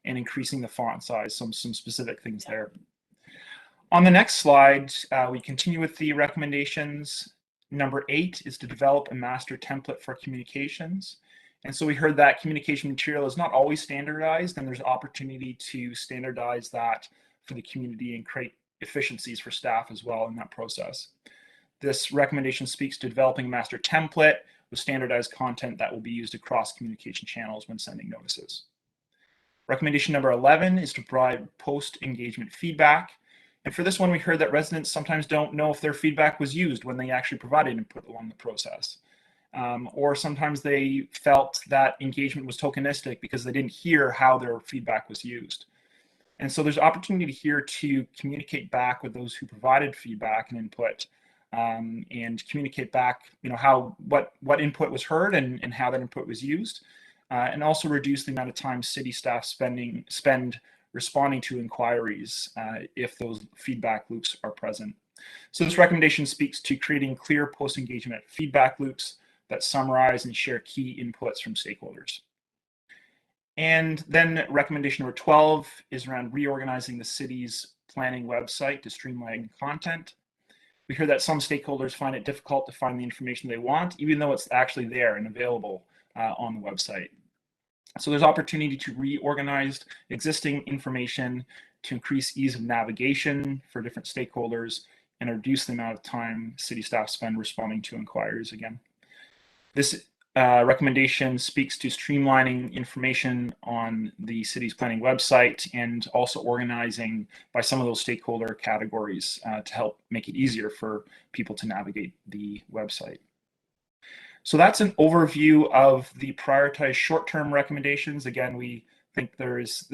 and increasing the font size, some specific things there. On the next slide, we continue with the recommendations. Number 8 is to develop a master template for communications. And so we heard that communication material is not always standardized, and there's opportunity to standardize that for the community and create efficiencies for staff as well in that process. This recommendation speaks to developing a master template with standardized content that will be used across communication channels when sending notices. Recommendation number 11 is to provide post-engagement feedback. And for this one, we heard that residents sometimes don't know if their feedback was used when they actually provided input along the process. or sometimes they felt that engagement was tokenistic because they didn't hear how their feedback was used. And so there's opportunity here to communicate back with those who provided feedback and input, and communicate back, what input was heard and how that input was used, and also reduce the amount of time city staff spend responding to inquiries if those feedback loops are present. So this recommendation speaks to creating clear post-engagement feedback loops that summarize and share key inputs from stakeholders. And then recommendation number 12 is around reorganizing the city's planning website to streamline content. We hear that some stakeholders find it difficult to find the information they want, even though it's actually there and available on the website. So there's opportunity to reorganize existing information to increase ease of navigation for different stakeholders and reduce the amount of time city staff spend responding to inquiries again. This recommendation speaks to streamlining information on the city's planning website and also organizing by some of those stakeholder categories to help make it easier for people to navigate the website. So that's an overview of the prioritized short-term recommendations. Again, we think there's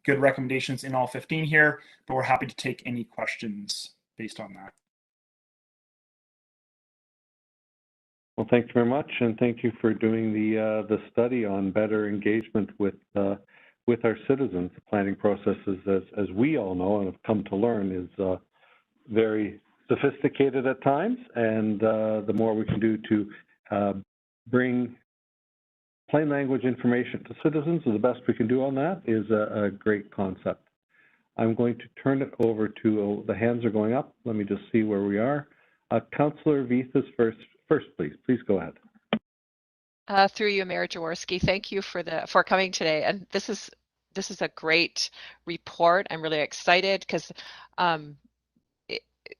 good recommendations in all 15 here, but we're happy to take any questions based on that. Well, thank you very much, and thank you for doing the study on better engagement with our citizens. The planning process is, as we all know and have come to learn, is very sophisticated at times, and the more we can do to bring plain language information to citizens, the best we can do on that is a great concept. I'm going to turn it over to, the hands are going up. Let me just see where we are. Councillor Veith is first, please. Please go ahead. Through you, Mayor Jaworski, thank you for coming today. And this is a great report. I'm really excited because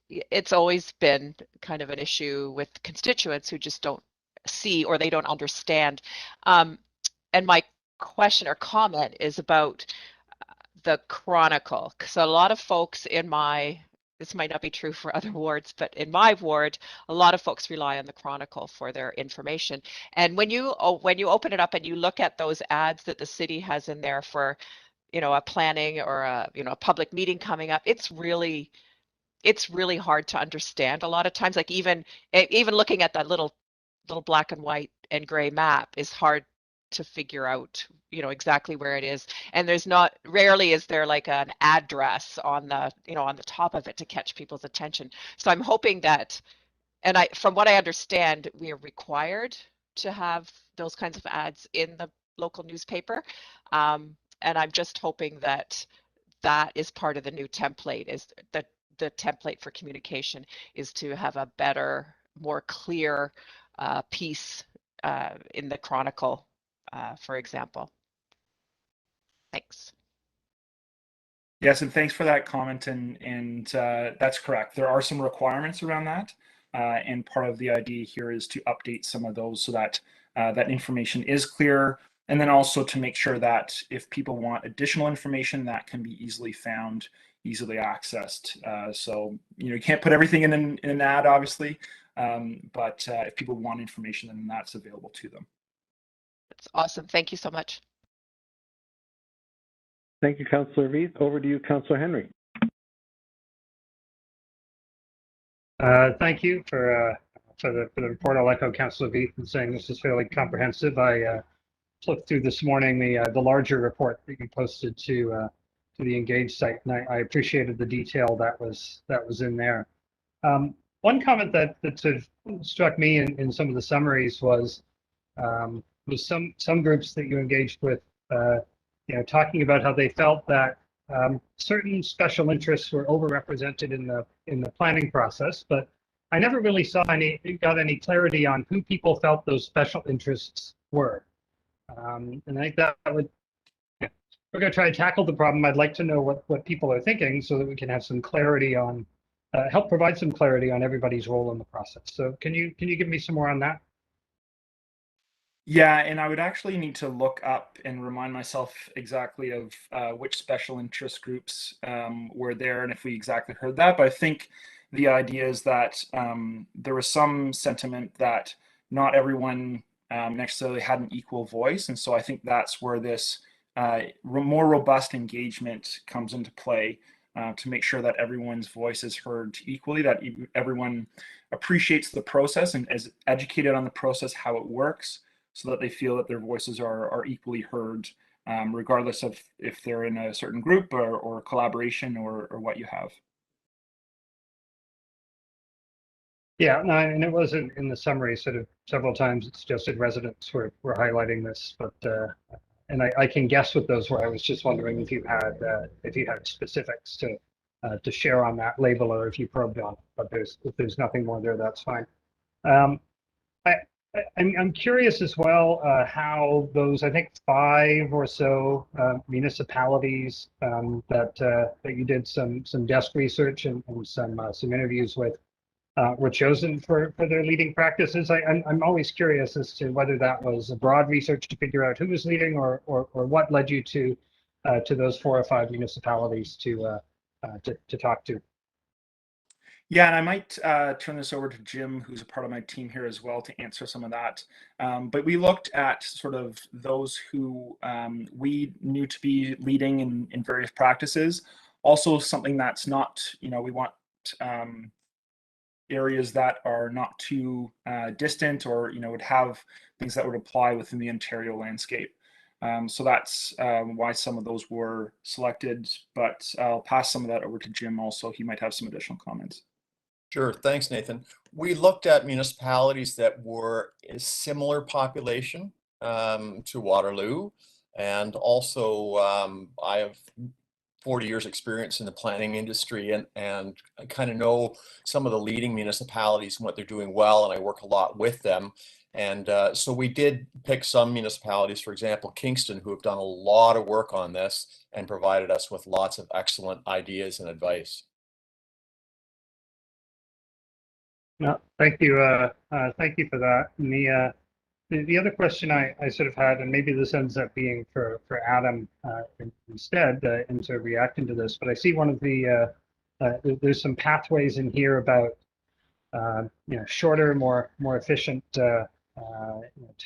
it's always been kind of an issue with constituents who just don't see or they don't understand. And my question or comment is about the Chronicle. So a lot of folks in this might not be true for other wards, but in my ward, a lot of folks rely on the Chronicle for their information. And when you open it up and you look at those ads that the city has in there for, a planning or a public meeting coming up, it's really hard to understand a lot of times. Like even looking at that little black and white and gray map is hard to figure out, exactly where it is. And rarely is there like an address on the, on the top of it to catch people's attention. So I'm hoping that, and from what I understand, we are required to have those kinds of ads in the local newspaper. And I'm just hoping that is part of the new template, is that the template for communication is to have a better, more clear piece in the Chronicle, for example. Thanks. Yes, and thanks for that comment. And that's correct. There are some requirements around that. And part of the idea here is to update some of those so that that information is clear. And then also to make sure that if people want additional information, that can be easily found, easily accessed. So, you can't put everything in an ad, obviously. But if people want information, then that's available to them. That's awesome. Thank you so much. Thank you, Councillor Veith. Over to you, Councillor Henry. Thank you for the report. I'll echo Councillor Veith in saying this is fairly comprehensive. I flipped through this morning the larger report that you posted to the Engage site, and I appreciated the detail that was in there. One comment that sort of struck me in some of the summaries was some groups that you engaged with, talking about how they felt that certain special interests were overrepresented in the planning process, but I never really got any clarity on who people felt those special interests were. And I think that would, we're going to try to tackle the problem. I'd like to know what people are thinking so that we can have some clarity on, help provide some clarity on everybody's role in the process. So can you give me some more on that? Yeah, and I would actually need to look up and remind myself exactly of which special interest groups were there and if we exactly heard that. But I think the idea is that there was some sentiment that not everyone necessarily had an equal voice. And so I think that's where this more robust engagement comes into play, to make sure that everyone's voice is heard equally, that everyone appreciates the process and is educated on the process, how it works, so that they feel that their voices are equally heard, regardless of if they're in a certain group or collaboration or what you have. Yeah, no, and it was in the summary sort of several times it's suggested residents were highlighting this, but and I can guess what those were. I was just wondering if you had specifics to share on that label, or if you probed on it. But if there's nothing more there, that's fine. I'm curious as well how those, I think 5 or so municipalities that you did some desk research and some interviews with were chosen for their leading practices. I'm always curious as to whether that was a broad research to figure out who was leading, or what led you to those 4 or 5 municipalities to talk to. Yeah, and I might turn this over to Jim, who's a part of my team here as well, to answer some of that. But we looked at sort of those who we knew to be leading in various practices. Also, something that's not, we want areas that are not too distant, or would have things that would apply within the Ontario landscape. So that's why some of those were selected, but I'll pass some of that over to Jim also. He might have some additional comments. Sure, thanks, Nathan. We looked at municipalities that were a similar population to Waterloo, and also I have 40 years experience in the planning industry, and I kind of know some of the leading municipalities and what they're doing well, and I work a lot with them. And so we did pick some municipalities, for example, Kingston, who have done a lot of work on this and provided us with lots of excellent ideas and advice. No, thank you. Thank you for that. And the other question I sort of had, and maybe this ends up being for Adam instead, into reacting to this, but I see one of the there's some pathways in here about shorter, more efficient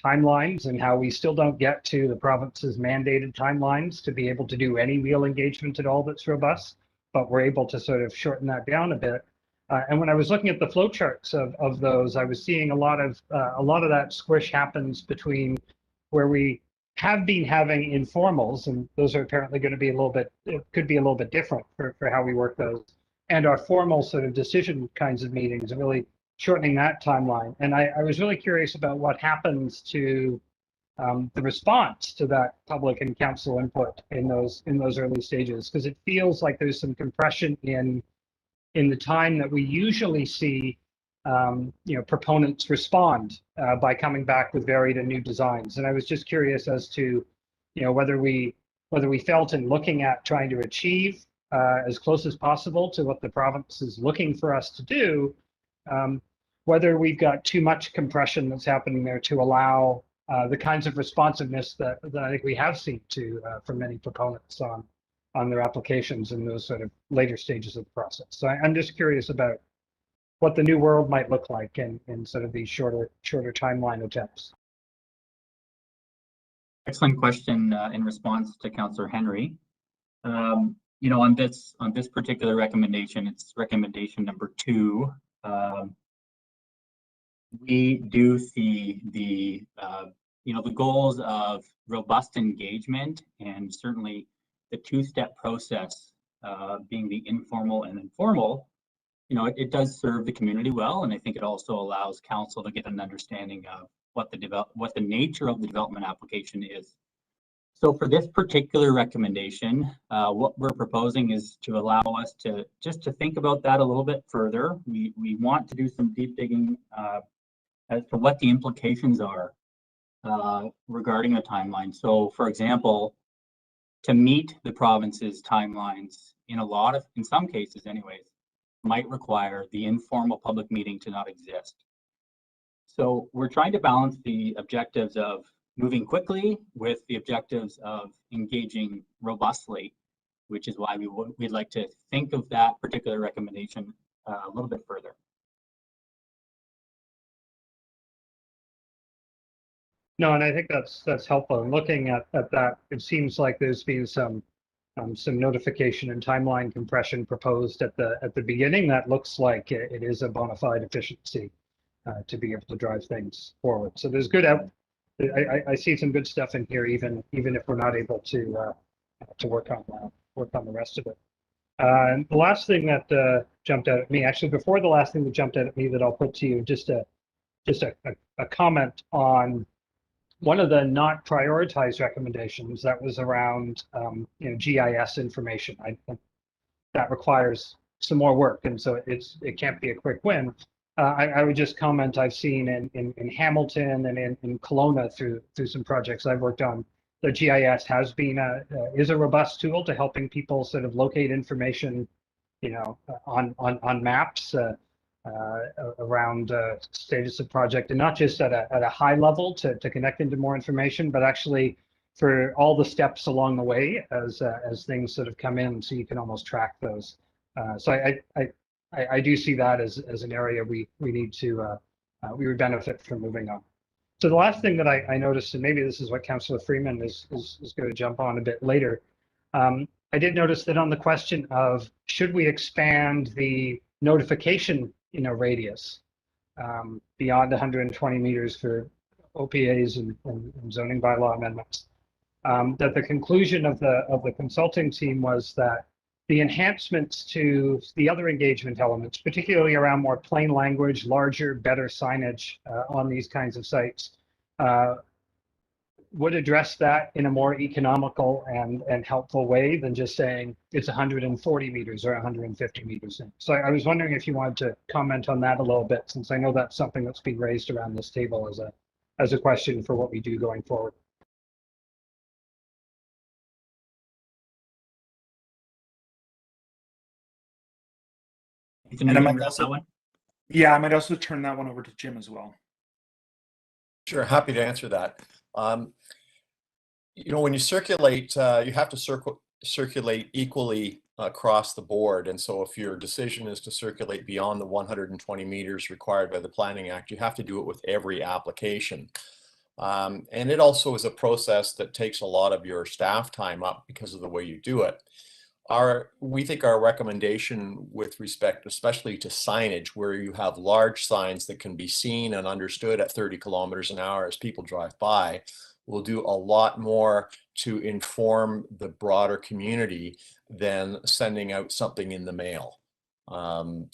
timelines, and how we still don't get to the province's mandated timelines to be able to do any real engagement at all that's robust, but we're able to sort of shorten that down a bit. And when I was looking at the flowcharts of those, I was seeing a lot of that squish happens between where we have been having informals, and those are apparently going to be could be a little bit different for how we work those, and our formal sort of decision kinds of meetings, and really shortening that timeline. And I was really curious about what happens to the response to that public and council input in those early stages, because it feels like there's some compression in the time that we usually see proponents respond by coming back with varied and new designs. And I was just curious as to whether we felt in looking at trying to achieve as close as possible to what the province is looking for us to do, whether we've got too much compression that's happening there to allow the kinds of responsiveness that I think we have seen from many proponents on their applications in those sort of later stages of the process. So I'm just curious about what the new world might look like in sort of these shorter timeline attempts. Excellent question in response to Councillor Henry. On this particular recommendation, it's recommendation number 2. We do see the the goals of robust engagement, and certainly the 2-step process being the informal and informal. It does serve the community well, and I think it also allows council to get an understanding of what the nature of the development application is. So for this particular recommendation, what we're proposing is to allow us to think about that a little bit further. We want to do some deep digging as to what the implications are regarding the timeline. So for example, to meet the province's timelines in some cases anyways, might require the informal public meeting to not exist. So we're trying to balance the objectives of moving quickly with the objectives of engaging robustly, which is why we'd like to think of that particular recommendation a little bit further. No, and I think that's helpful. And looking at that, it seems like there's been some notification and timeline compression proposed at the beginning. That looks like it is a bona fide efficiency to be able to drive things forward. So there's good out. I see some good stuff in here, even if we're not able to work on the rest of it. And the last thing that jumped out at me, actually, before the last thing that jumped out at me that I'll put to you, just a comment on one of the not prioritized recommendations that was around GIS information. I think that requires some more work, and so it can't be a quick win. I would just comment, I've seen in Hamilton and in Kelowna through some projects I've worked on, the GIS has been is a robust tool to helping people sort of locate information, on maps around status of project, and not just at a high level to connect into more information, but actually for all the steps along the way as things sort of come in, so you can almost track those. So I do see that as an area we need to we would benefit from moving on. So the last thing that I noticed, and maybe this is what Councillor Freeman is going to jump on a bit later, I did notice that on the question of should we expand the notification radius beyond 120 meters for OPAs and zoning bylaw amendments, that the conclusion of the consulting team was that the enhancements to the other engagement elements, particularly around more plain language, larger, better signage on these kinds of sites, would address that in a more economical and helpful way than just saying it's 140 meters or 150 meters in. So I was wondering if you wanted to comment on that a little bit, since I know that's something that's been raised around this table as a question for what we do going forward. And I might also, yeah, I might also turn that one over to Jim as well. Sure, happy to answer that. When you circulate, you have to circulate equally across the board. And so if your decision is to circulate beyond the 120 meters required by the Planning Act, you have to do it with every application. And it also is a process that takes a lot of your staff time up because of the way you do it. We think our recommendation with respect, especially to signage, where you have large signs that can be seen and understood at 30 kilometers an hour as people drive by, will do a lot more to inform the broader community than sending out something in the mail. And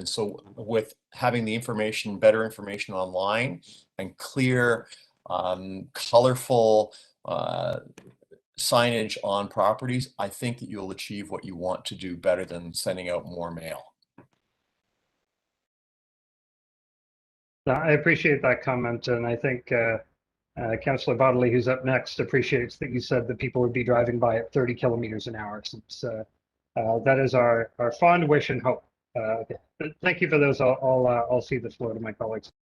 so with having the information, better information online and clear, colorful, signage on properties, I think that you'll achieve what you want to do better than sending out more mail. I appreciate that comment, and I think Councillor Bodley, who's up next, appreciates that you said that people would be driving by at 30 kilometers an hour, since that is our fond wish and hope. Thank you for those. I'll cede the floor to my colleagues.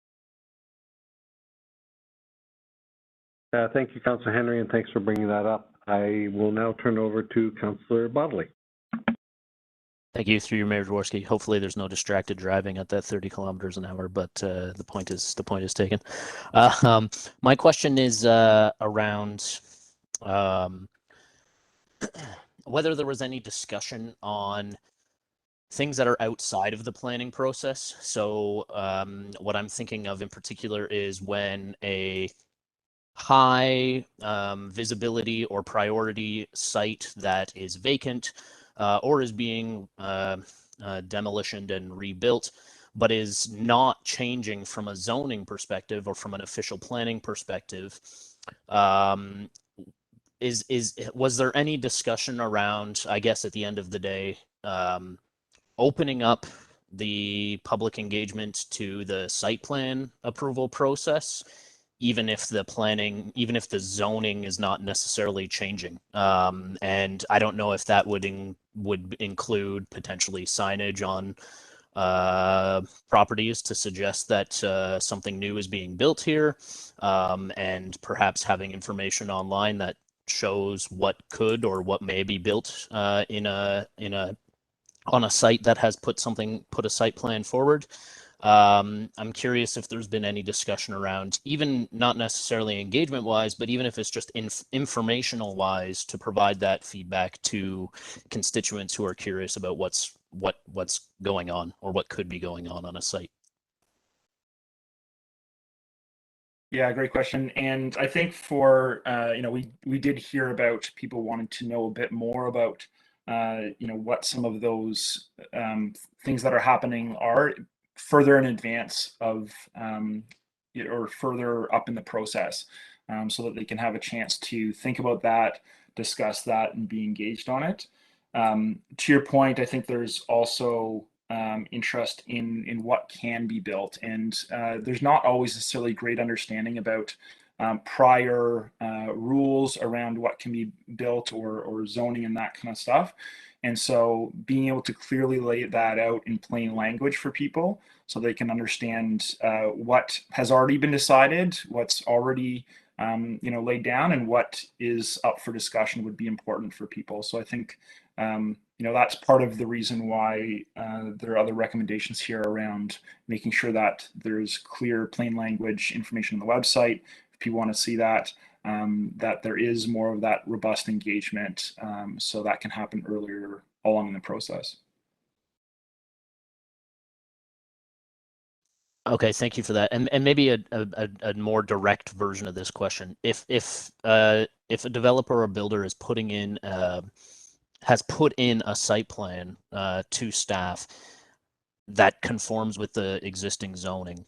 Thank you, Councillor Henry, and thanks for bringing that up. I will now turn over to Councillor Bodley. Thank you, through you, Mayor Jaworski. Hopefully there's no distracted driving at that 30 kilometers an hour, but the point is taken. My question is around whether there was any discussion on things that are outside of the planning process. So what I'm thinking of in particular is when a high visibility or priority site that is vacant or is being demolitioned and rebuilt, but is not changing from a zoning perspective or from an official planning perspective. Was there any discussion around, I guess at the end of the day, opening up the public engagement to the site plan approval process, even if the zoning is not necessarily changing? And I don't know if that would include potentially signage on properties to suggest that something new is being built here, and perhaps having information online that shows what could or what may be built on a site that has put a site plan forward. I'm curious if there's been any discussion around, even not necessarily engagement wise, but even if it's just informational wise, to provide that feedback to constituents who are curious about what's going on or what could be going on a site. Yeah, great question. And I think for, we did hear about people wanting to know a bit more about, what some of those things that are happening are further in advance of, or further up in the process, so that they can have a chance to think about that, discuss that, and be engaged on it. To your point, I think there's also interest in what can be built, and there's not always necessarily great understanding about prior rules around what can be built or zoning and that kind of stuff. And so being able to clearly lay that out in plain language for people so they can understand what has already been decided, what's already laid down, and what is up for discussion would be important for people. So I think that's part of the reason why there are other recommendations here around making sure that there's clear, plain language information on the website. If people want to see that, that there is more of that robust engagement, so that can happen earlier along in the process. Okay, thank you for that. And maybe a more direct version of this question: if a developer or builder is has put in a site plan to staff that conforms with the existing zoning,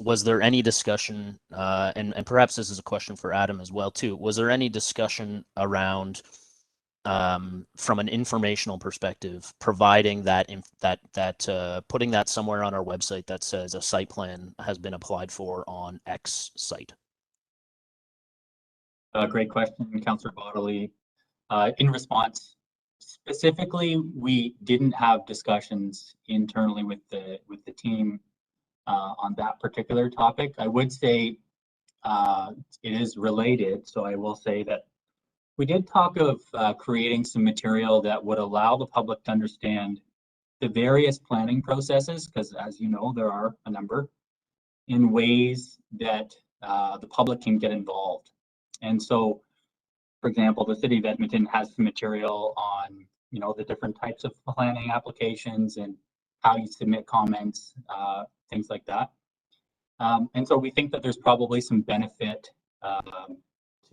was there any discussion, and perhaps this is a question for Adam as well too, was there any discussion around, from an informational perspective, providing putting that somewhere on our website that says a site plan has been applied for on X site? Great question, Councillor Bodley. In response, specifically, we didn't have discussions internally with the team on that particular topic. I would say it is related, so I will say that we did talk of creating some material that would allow the public to understand the various planning processes, because as you know, there are a number, in ways that the public can get involved. And so, for example, the City of Edmonton has some material on, the different types of planning applications and how you submit comments, things like that. And so we think that there's probably some benefit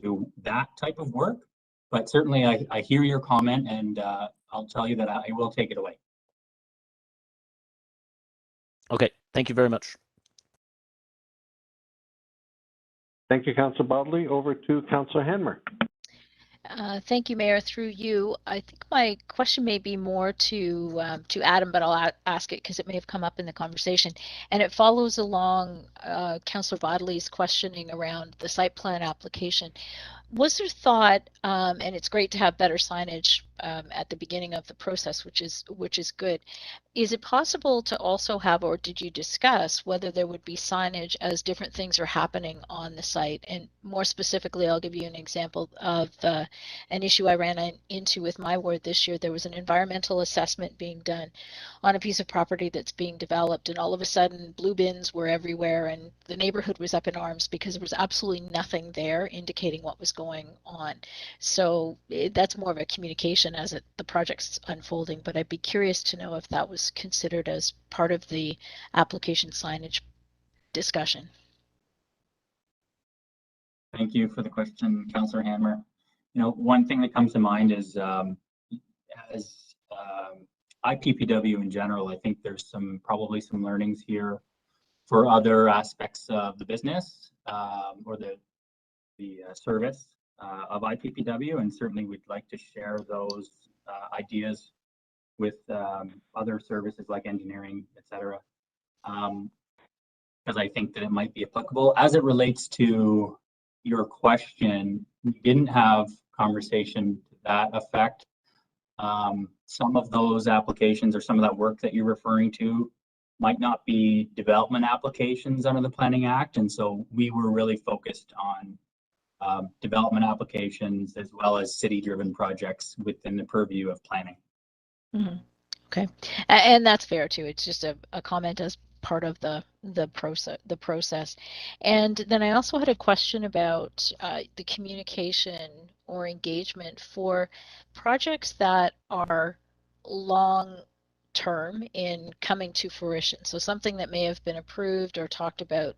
to that type of work, but certainly I hear your comment, and I'll tell you that I will take it away. Okay, thank you very much. Thank you, Councillor Bodley. Over to Councillor Hanmer. Thank you, Mayor. Through you, I think my question may be more to Adam, but I'll ask it because it may have come up in the conversation, and it follows along Councillor Bodley's questioning around the site plan application. Was there thought, and it's great to have better signage at the beginning of the process, which is good. Is it possible to also have, or did you discuss whether there would be signage as different things are happening on the site? And more specifically, I'll give you an example of an issue I ran into with my ward this year. There was an environmental assessment being done on a piece of property that's being developed, and all of a sudden blue bins were everywhere, and the neighborhood was up in arms because there was absolutely nothing there indicating what was going on. So that's more of a communication as the project's unfolding, but I'd be curious to know if that was considered as part of the application signage discussion. Thank you for the question, Councillor Hanmer. One thing that comes to mind is as IPPW in general, I think there's probably some learnings here for other aspects of the business or the service of IPPW, and certainly we'd like to share those ideas with other services like engineering, etc. Because I think that it might be applicable. As it relates to your question, we didn't have conversation to that effect. Some of those applications or some of that work that you're referring to might not be development applications under the Planning Act, and so we were really focused on development applications as well as city-driven projects within the purview of planning. Mm-hmm. Okay, and that's fair too. It's just a comment as part of the process. And then I also had a question about the communication or engagement for projects that are long term in coming to fruition. So something that may have been approved or talked about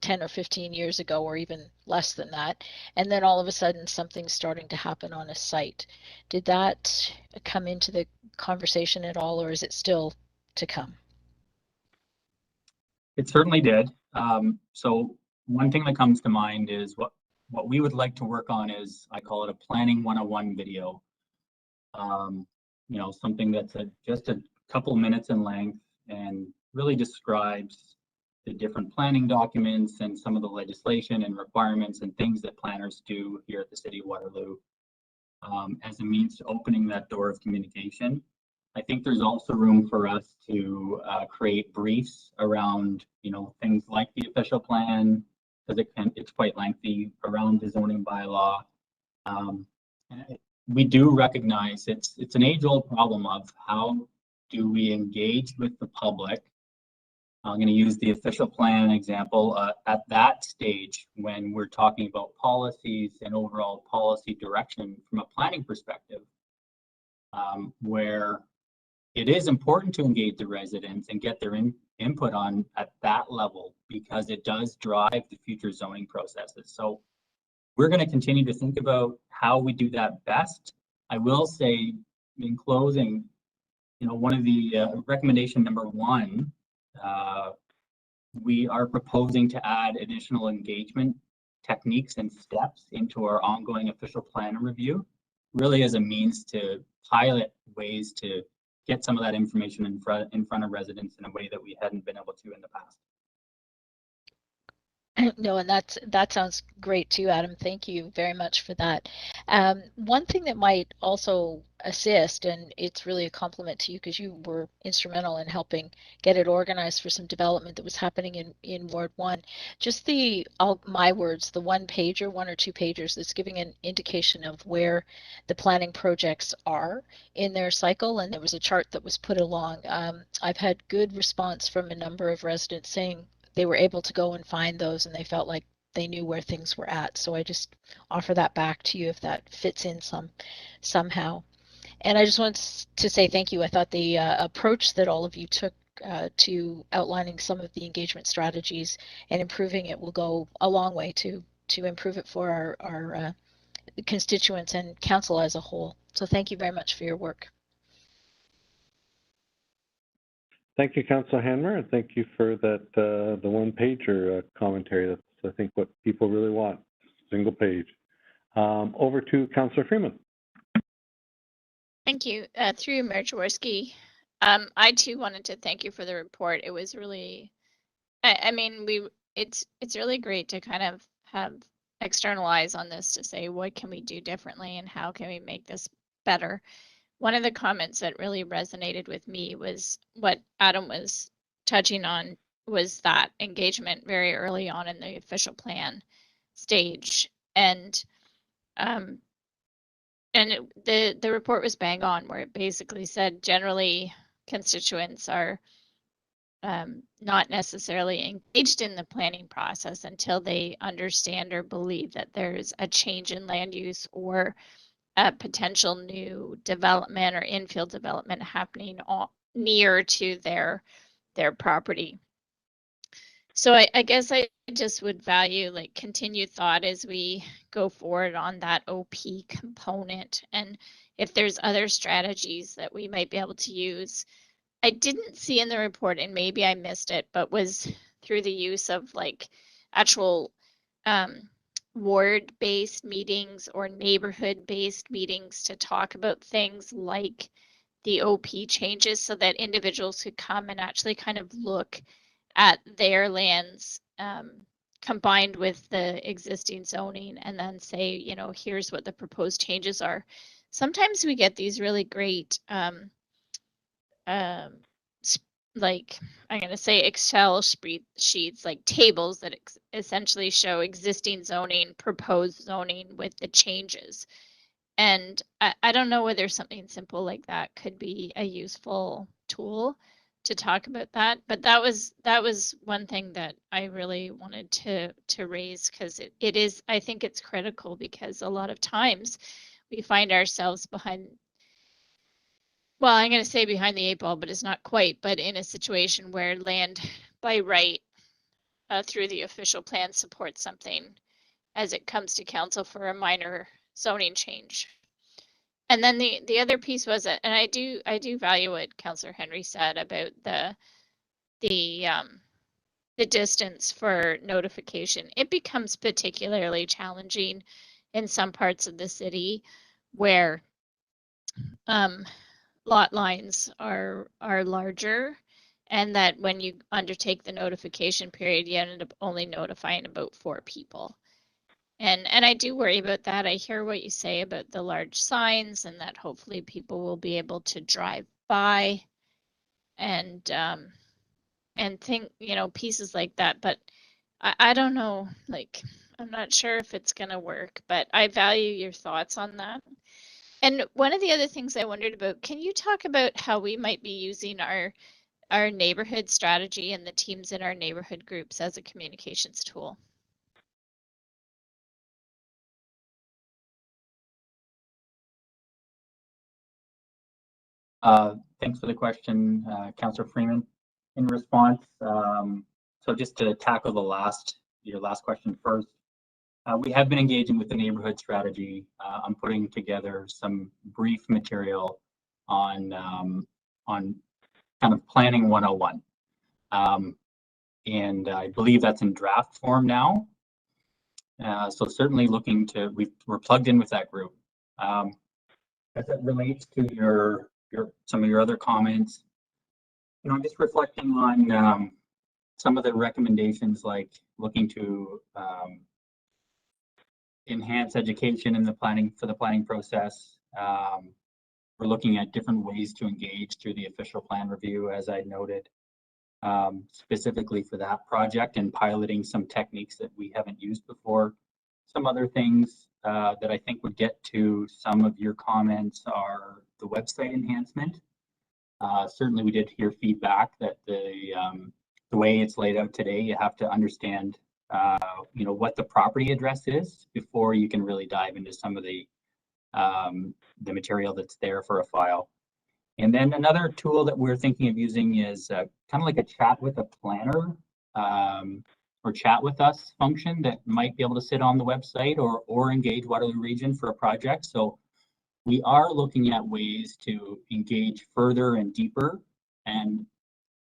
10 or 15 years ago, or even less than that, and then all of a sudden something's starting to happen on a site. Did that come into the conversation at all, or is it still to come? It certainly did. So one thing that comes to mind is what we would like to work on is, I call it a planning 101 video. You know, something that's just a couple minutes in length and really describes the different planning documents and some of the legislation and requirements and things that planners do here at the City of Waterloo, as a means to opening that door of communication. I think there's also room for us to create briefs around, you know, things like the official plan, because it's quite lengthy, around the zoning bylaw. We do recognize it's an age-old problem of how do we engage with the public. I'm going to use the official plan example at that stage when we're talking about policies and overall policy direction from a planning perspective, where it is important to engage the residents and get their input on at that level, because it does drive the future zoning processes. So we're going to continue to think about how we do that best. I will say in closing, you know, one of the recommendation number 1, we are proposing to add additional engagement techniques and steps into our ongoing official plan review, really as a means to pilot ways to get some of that information in front of residents in a way that we hadn't been able to in the past. No, and that sounds great too, Adam. Thank you very much for that. One thing that might also assist, and it's really a compliment to you because you were instrumental in helping get it organized for some development that was happening in Ward 1. Just my words, the 1-pager, 1 or 2 pagers that's giving an indication of where the planning projects are in their cycle. And there was a chart that was put along. I've had good response from a number of residents saying they were able to go and find those and they felt like they knew where things were at. So I just offer that back to you if that fits in somehow. And I just want to say thank you. I thought the approach that all of you took to outlining some of the engagement strategies and improving it will go a long way to improve it for our constituents and council as a whole. So thank you very much for your work. Thank you, Councillor Hanmer, and thank you for that the 1-pager commentary. That's, I think, what people really want, single page. Over to Councillor Freeman. Thank you. Through you, Mayor Jaworski. I too wanted to thank you for the report. It was really, I mean, it's really great to kind of have external eyes on this to say what can we do differently and how can we make this better. One of the comments that really resonated with me was what Adam was touching on, was that engagement very early on in the official plan stage. And the report was bang on, where it basically said generally constituents are not necessarily engaged in the planning process until they understand or believe that there's a change in land use or a potential new development or infill development happening near to their property. So I guess I just would value like continued thought as we go forward on that OP component, and if there's other strategies that we might be able to use. I didn't see in the report, and maybe I missed it, but was through the use of like actual ward-based meetings or neighborhood-based meetings to talk about things like the OP changes, so that individuals could come and actually kind of look at their lands combined with the existing zoning and then say, you know, here's what the proposed changes are. Sometimes we get these really great like I'm going to say Excel sheets, like tables that essentially show existing zoning, proposed zoning with the changes. And I don't know whether something simple like that could be a useful tool talk about that. But that was one thing that I really wanted to raise, because it is, I think it's critical, because a lot of times we find ourselves behind, well, I'm going to say behind the eight ball, but it's not quite, but in a situation where land by right through the official plan supports something as it comes to council for a minor zoning change. And then the other piece was, and I do value what Councillor Henry said about the distance for notification. It becomes particularly challenging in some parts of the city where lot lines are larger, and that when you undertake the notification period, you end up only notifying about 4 people. And I do worry about that. I hear what you say about the large signs, and that hopefully people will be able to drive by and think, you know, pieces like that. But I don't know, like, I'm not sure if it's going to work, but I value your thoughts on that. And one of the other things I wondered about, can you talk about how we might be using our neighborhood strategy and the teams in our neighborhood groups as a communications tool? Thanks for the question, Councillor Freeman. In response, so just to tackle your last question first, we have been engaging with the neighborhood strategy. I'm putting together some brief material on kind of planning 101. And I believe that's in draft form now. So certainly looking to, we're plugged in with that group. As it relates to some of your other comments, you know, I'm just reflecting on some of the recommendations, like looking to enhance education in the planning process. We're looking at different ways to engage through the official plan review, as I noted, specifically for that project, and piloting some techniques that we haven't used before. Some other things that I think would get to some of your comments are the website enhancement. Certainly we did hear feedback that the way it's laid out today, you have to understand you know, what the property address is before you can really dive into some of the material that's there for a file. And then another tool that we're thinking of using is kind of like a chat with a planner or chat with us function that might be able to sit on the website or engage Waterloo Region for a project. So we are looking at ways to engage further and deeper. And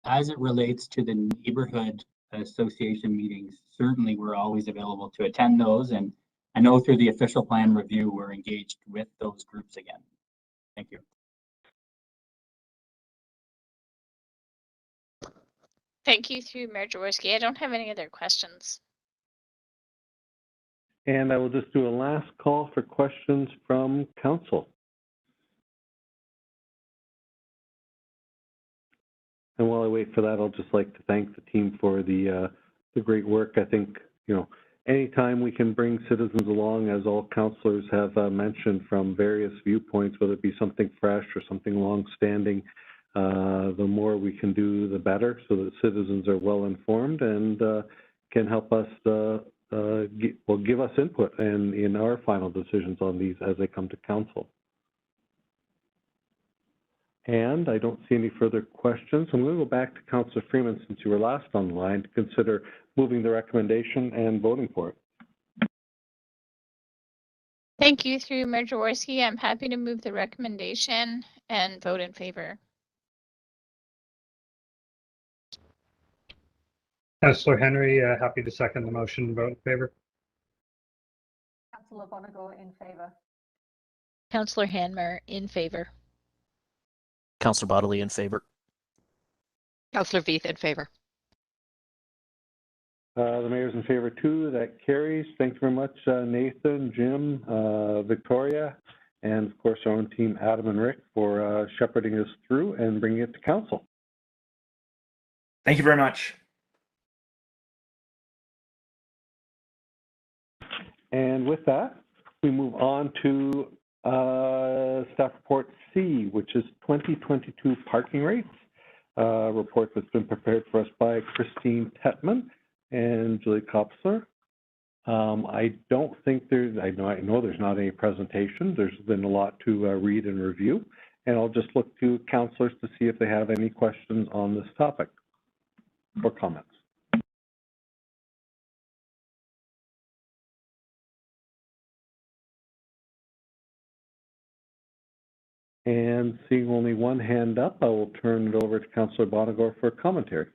as it relates to the neighborhood association meetings, certainly we're always available to attend those. And I know through the official plan review, we're engaged with those groups again. Thank you. Thank you, through Mayor Jaworski. I don't have any other questions. And I will just do a last call for questions from council. And while I wait for that, I'll just like to thank the team for the great work. I think, you know, anytime we can bring citizens along, as all councillors have mentioned, from various viewpoints, whether it be something fresh or something long-standing, the more we can do, the better, so that citizens are well informed and can help us, give us input in our final decisions on these as they come to council. And I don't see any further questions. I'm going to go back to Councillor Freeman, since you were last on the line, to consider moving the recommendation and voting for it. Thank you, through Mayor Jaworski. I'm happy to move the recommendation and vote in favor. Councillor Henry, happy to second the motion and vote in favor. Councillor Bonigo in favor. Councillor Hanmer in favor. Councillor Bodley in favor. Councillor Veith in favor. The mayor's in favor too. That carries. Thanks very much, Nathan, Jim, Victoria, and of course our own team, Adam and Rick, for shepherding us through and bringing it to council. Thank you very much. And with that, we move on to staff report C, which is 2022 parking rates. report that's been prepared for us by Christine Tetman and Julie Kopsler. I don't think there's, I know there's not any presentation. There's been a lot to read and review, and I'll just look to councillors to see if they have any questions on this topic or comments. And seeing only one hand up, I will turn it over to Councillor Bonagor for commentary.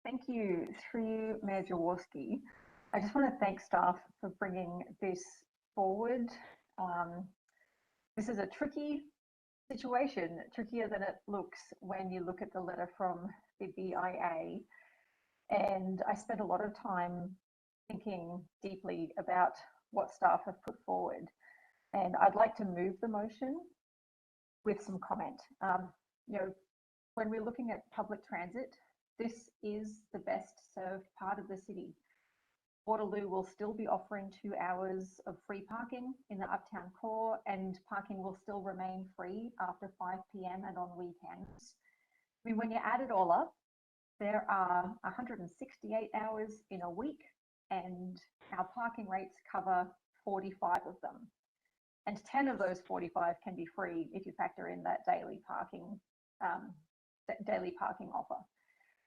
Thank you. Through you, Mayor Jaworski. I just want to thank staff for bringing this forward. This is a tricky situation, trickier than it looks when you look at the letter from the BIA. And I spent a lot of time thinking deeply about what staff have put forward. And I'd like to move the motion with some comment. You know, when we're looking at public transit, this is the best served part of the city. Waterloo will still be offering 2 hours of free parking in the Uptown Core, and parking will still remain free after 5 p.m. and on weekends. I mean, when you add it all up, there are 168 hours in a week, and our parking rates cover 45 of them. And 10 of those 45 can be free if you factor in that daily parking offer.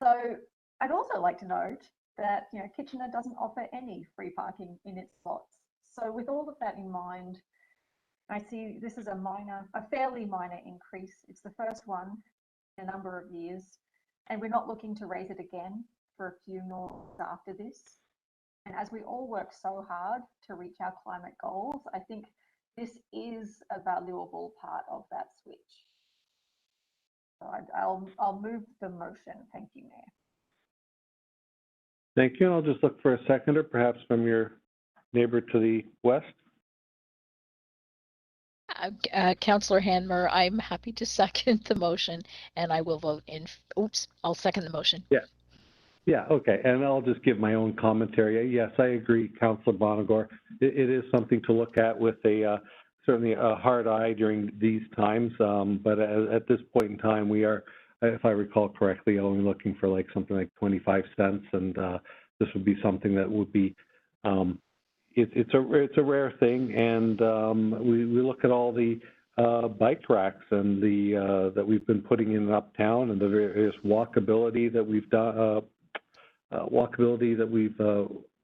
So I'd also like to note that, you know, Kitchener doesn't offer any free parking in its slots. So with all of that in mind, I see this is a fairly minor increase. It's the first one in a number of years, and we're not looking to raise it again for a few more after this. And as we all work so hard to reach our climate goals, I think this is a valuable part of that switch. So I'll move the motion. Thank you, Mayor. Thank you. And I'll just look for a seconder, perhaps from your neighbor to the west. Councillor Hanmer, I'm happy to second the motion, and I will vote in. Oops, I'll second the motion. Yeah. Yeah, okay. And I'll just give my own commentary. Yes, I agree, Councillor Bonagor. It is something to look at with certainly a hard eye during these times. But at this point in time, we are, if I recall correctly, only looking for like something like 25 cents. And this would be something that would be, it's a rare thing. And we look at all the bike racks and that we've been putting in Uptown, and the various walkability that we've done,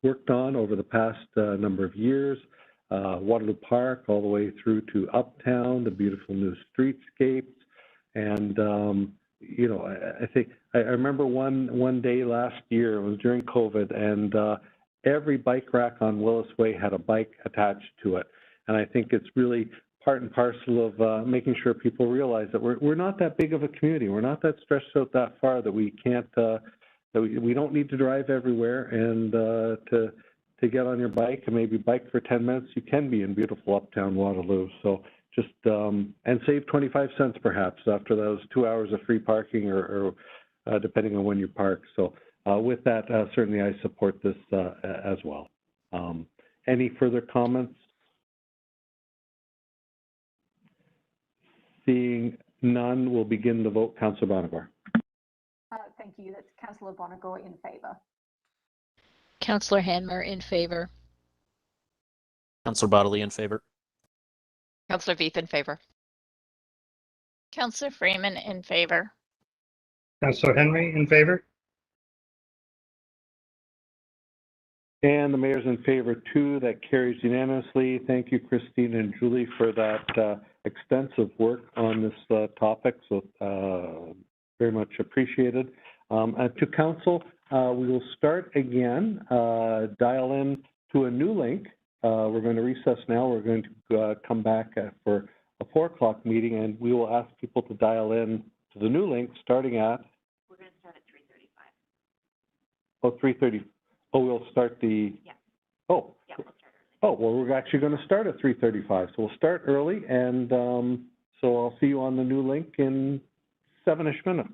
worked on over the past number of years. Waterloo Park all the way through to Uptown, the beautiful new streetscapes. And, you know, I think, I remember one day last year, it was during COVID, and every bike rack on Willis Way had a bike attached to it. And I think it's really part and parcel of making sure people realize that we're not that big of a community. We're not that stretched out that far that we can't, that we don't need to drive everywhere, and to get on your bike and maybe bike for 10 minutes, you can be in beautiful Uptown Waterloo. So just, and save 25 cents perhaps after those 2 hours of free parking or depending on when you park. So with that, certainly I support this as well. Any further comments? Seeing none, we'll begin the vote. Councillor Bonagor. Thank you. That's Councillor Bonagor in favour. Councillor Hanmer in favour. Councillor Bodley in favour. Councillor Veith in favour. Councillor Freeman in favour. Councillor Henry in favour. And the mayor's in favor too. That carries unanimously. Thank you, Christine and Julie, for that extensive work on this topic. So very much appreciated. To council, we will start again, dial in to a new link. We're going to recess now. We're going to come back for a 4 o'clock meeting, and we will ask people to dial in to the new link starting at? We're going to start at 3:35. Oh, 3:30. Oh, we'll start the... Yeah. Oh. Yeah, we'll start early. Oh, well, we're actually going to start at 3:35. So we'll start early, and so I'll see you on the new link in 7-ish minutes.